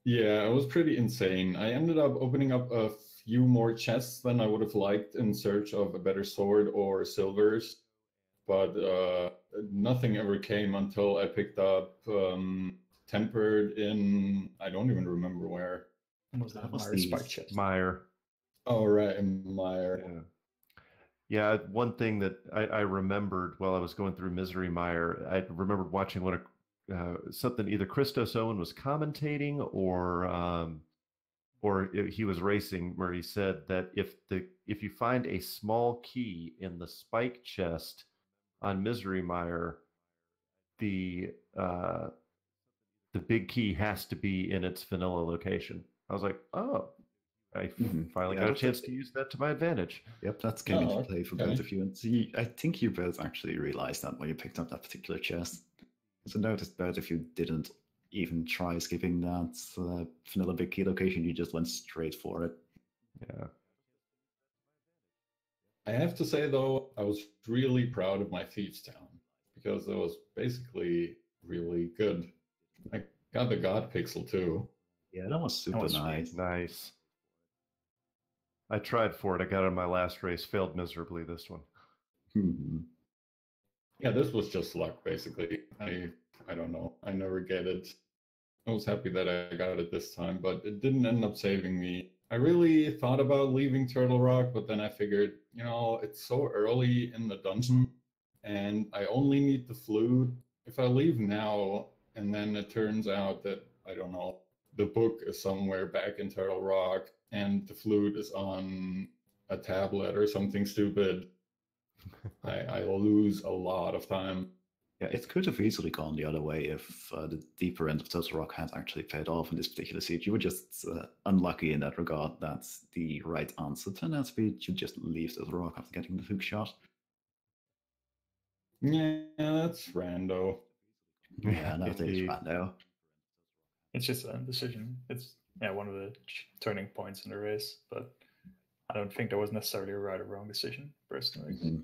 Yeah, it was pretty insane. I ended up opening up a few more chests than I would have liked in search of a better sword or silvers, but nothing ever came until I picked up Tempered in, I don't even remember where. That was the spike chest. Mire. Oh, right, Mire. Yeah, one thing that I remembered while I was going through Misery Mire, I remembered watching something either Christos Owen was commentating or he was racing, where he said that if you find a small key in the spike chest on Misery Mire, the big key has to be in its vanilla location. I was like, oh, I finally got a chance to use that to my advantage. Yep, that's came into play for both of you. And I think you both actually realized that when you picked up that particular chest. Because I noticed both of you didn't even try skipping that vanilla big key location. You just went straight for it. Yeah. I have to say, though, I was really proud of my Thieves Town, because it was basically really good. I got the God Pixel, too. Yeah, that was super nice. Nice. I tried for it. I got it in my last race. Failed miserably this one. Yeah, this was just luck, basically. I don't know. I never get it. I was happy that I got it this time, but it didn't end up saving me. I really thought about leaving Turtle Rock, but then I figured, it's so early in the dungeon, and I only need the flute. If I leave now, and then it turns out that, I don't know, the book is somewhere back in Turtle Rock, and the flute is on a tablet or something stupid, I'll lose a lot of time. Yeah, it could have easily gone the other way if the deeper end of Turtle Rock had actually paid off in this particular seed. You were just unlucky in that regard. That's the right answer. Turned out to be you just leave Turtle Rock after getting the hook shot. Yeah, that's rando. Yeah, that is rando. It's just a decision. It's one of the turning points in the race, but I don't think there was necessarily a right or wrong decision, personally.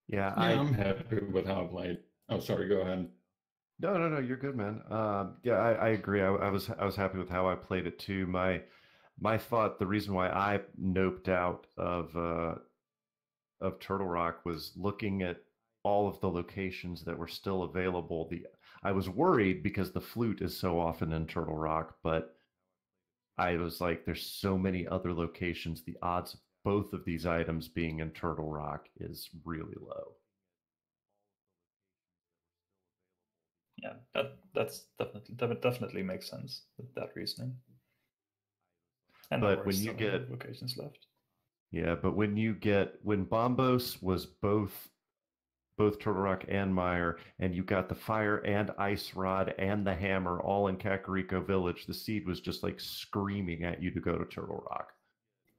Yeah, I'm happy with how I played. Oh, sorry, go ahead. No, you're good, man. Yeah, I agree. I was happy with how I played it too. My thought, the reason why I noped out of Turtle Rock was looking at all of the locations that were still available. The I was worried because the flute is so often in Turtle Rock, but I was like, there's so many other locations. The odds of both of these items being in Turtle Rock is really low. Yeah, that definitely makes sense with that reasoning. And But there are when you still a lot get of locations left. Yeah, but when Bombos was both Turtle Rock and Mire, and you got the fire and ice rod and the hammer all in Kakariko Village, the seed was just like screaming at you to go to Turtle Rock.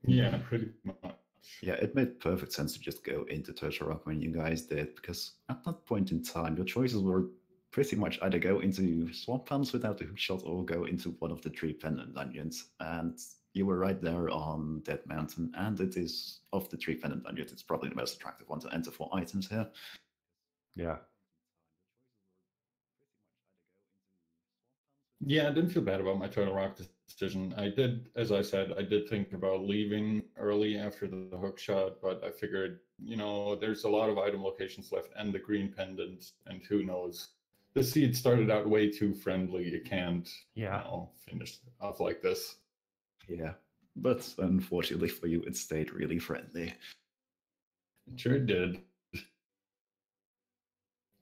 Yeah, pretty much. Yeah, it made perfect sense to just go into Turtle Rock when you guys did, because at that point in time, your choices were pretty much either go into Swamplands without the hookshot or go into one of the 3 pendant dungeons. And you were right there on Dead Mountain, and it is, of the 3 pendant dungeons, it's probably the most attractive one to enter for items here. Yeah. Yeah, I didn't feel bad about my Turtle Rock decision. I did, as I said, I did think about leaving early after the hook shot, but I figured, there's a lot of item locations left and the green pendant, and who knows. The seed started out way too friendly. It can't, finish off like this. Yeah, but unfortunately for you, it stayed really friendly. It sure did.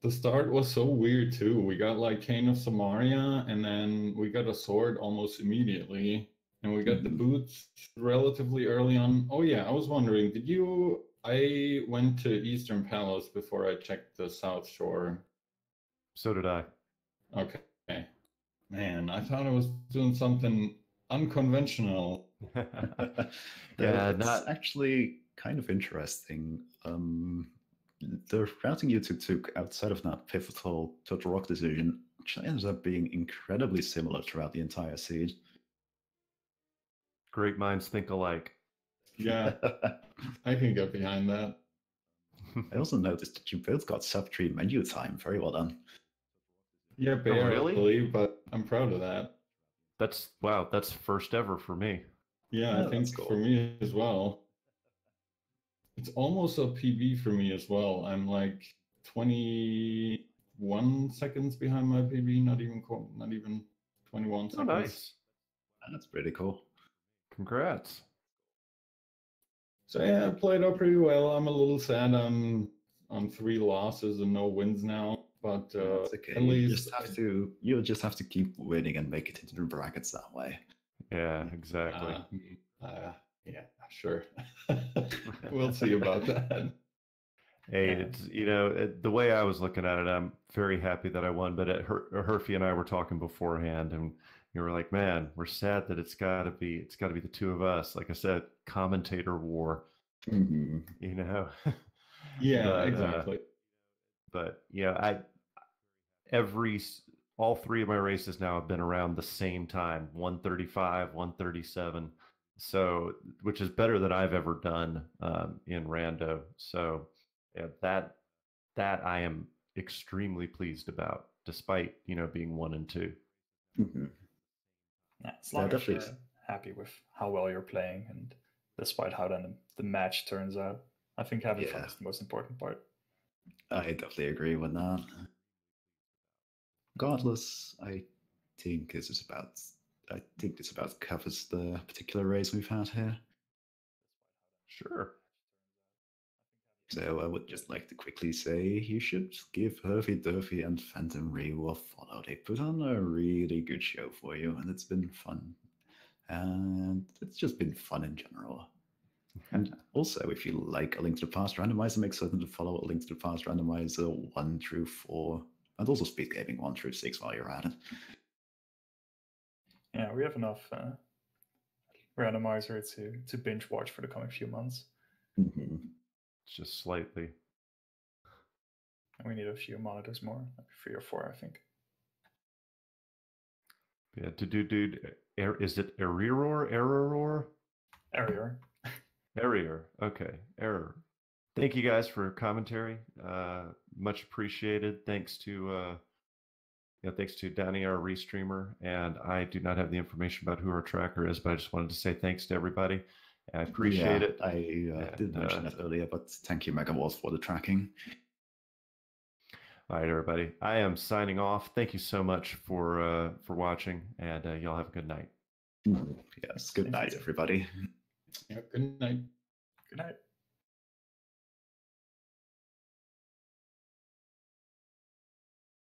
The start was so weird too. We got like Cane of Samaria, and then we got a sword almost immediately, and we got the boots relatively early on. Oh yeah, I was wondering, I went to Eastern Palace before I checked the South Shore. So did I. Okay. Man, I thought I was doing something unconventional. Yeah, It's actually kind of interesting. The routing you took outside of that pivotal Turtle Rock decision actually ends up being incredibly similar throughout the entire seed. Great minds think alike. Yeah, I can get behind that. I also noticed that you both got sub-3 menu time. Very well done. Yeah, barely, really? But I'm proud of that. That's first ever for me. Yeah, I think for me as well. It's almost a PB for me as well. I'm like 21 seconds behind my PB, not even 21 seconds. Nice. That's pretty cool. Congrats. So yeah, I played up pretty well. I'm a little sad I'm on 3 losses and no wins now, but that's okay. At least you'll just have to keep winning and make it into the brackets that way. Yeah, exactly. Yeah, sure. We'll see about that. Hey, it's the way I was looking at it, I'm very happy that I won. But Hurfy and I were talking beforehand, and you were like, "Man, we're sad that it's got to be the 2 of us." Like I said, commentator war. Mm-hmm. Yeah, exactly. But all 3 of my races now have been around the same time, 135, 137. So, which is better than I've ever done in Rando. So, yeah, that I am extremely pleased about, despite being 1 and 2. Mm-hmm. Yeah, as long as you're happy with how well you're playing, and despite how then the match turns out, I think having fun is the most important part. I definitely agree with that. Regardless, I think this about covers the particular race we've had here. Sure. So I would just like to quickly say you should give Hurfydurfy and PhantomRyu a follow. They put on a really good show for you, and it's been fun. And it's just been fun in general. And also, if you like A Link to the Past Randomizer, make certain to follow A Link to the Past Randomizer 1 through 4, and also Speed Gaming 1 through 6 while you're at it. Yeah, we have enough Randomizer to binge watch for the coming few months. Mm-hmm. Just slightly. We need a few monitors more, like 3 or 4, I think. Yeah, dude, is it Error? Error. Okay, Error. Thank you guys for commentary. Much appreciated. Thanks to Yeah, thanks to Danny, our restreamer. And I do not have the information about who our tracker is, but I just wanted to say thanks to everybody. I appreciate it. I did mention that earlier, but thank you, Megawalls, for the tracking. All right, everybody. I am signing off. Thank you so much for watching, and y'all have a good night. Yes, good night, everybody. Yeah, good night.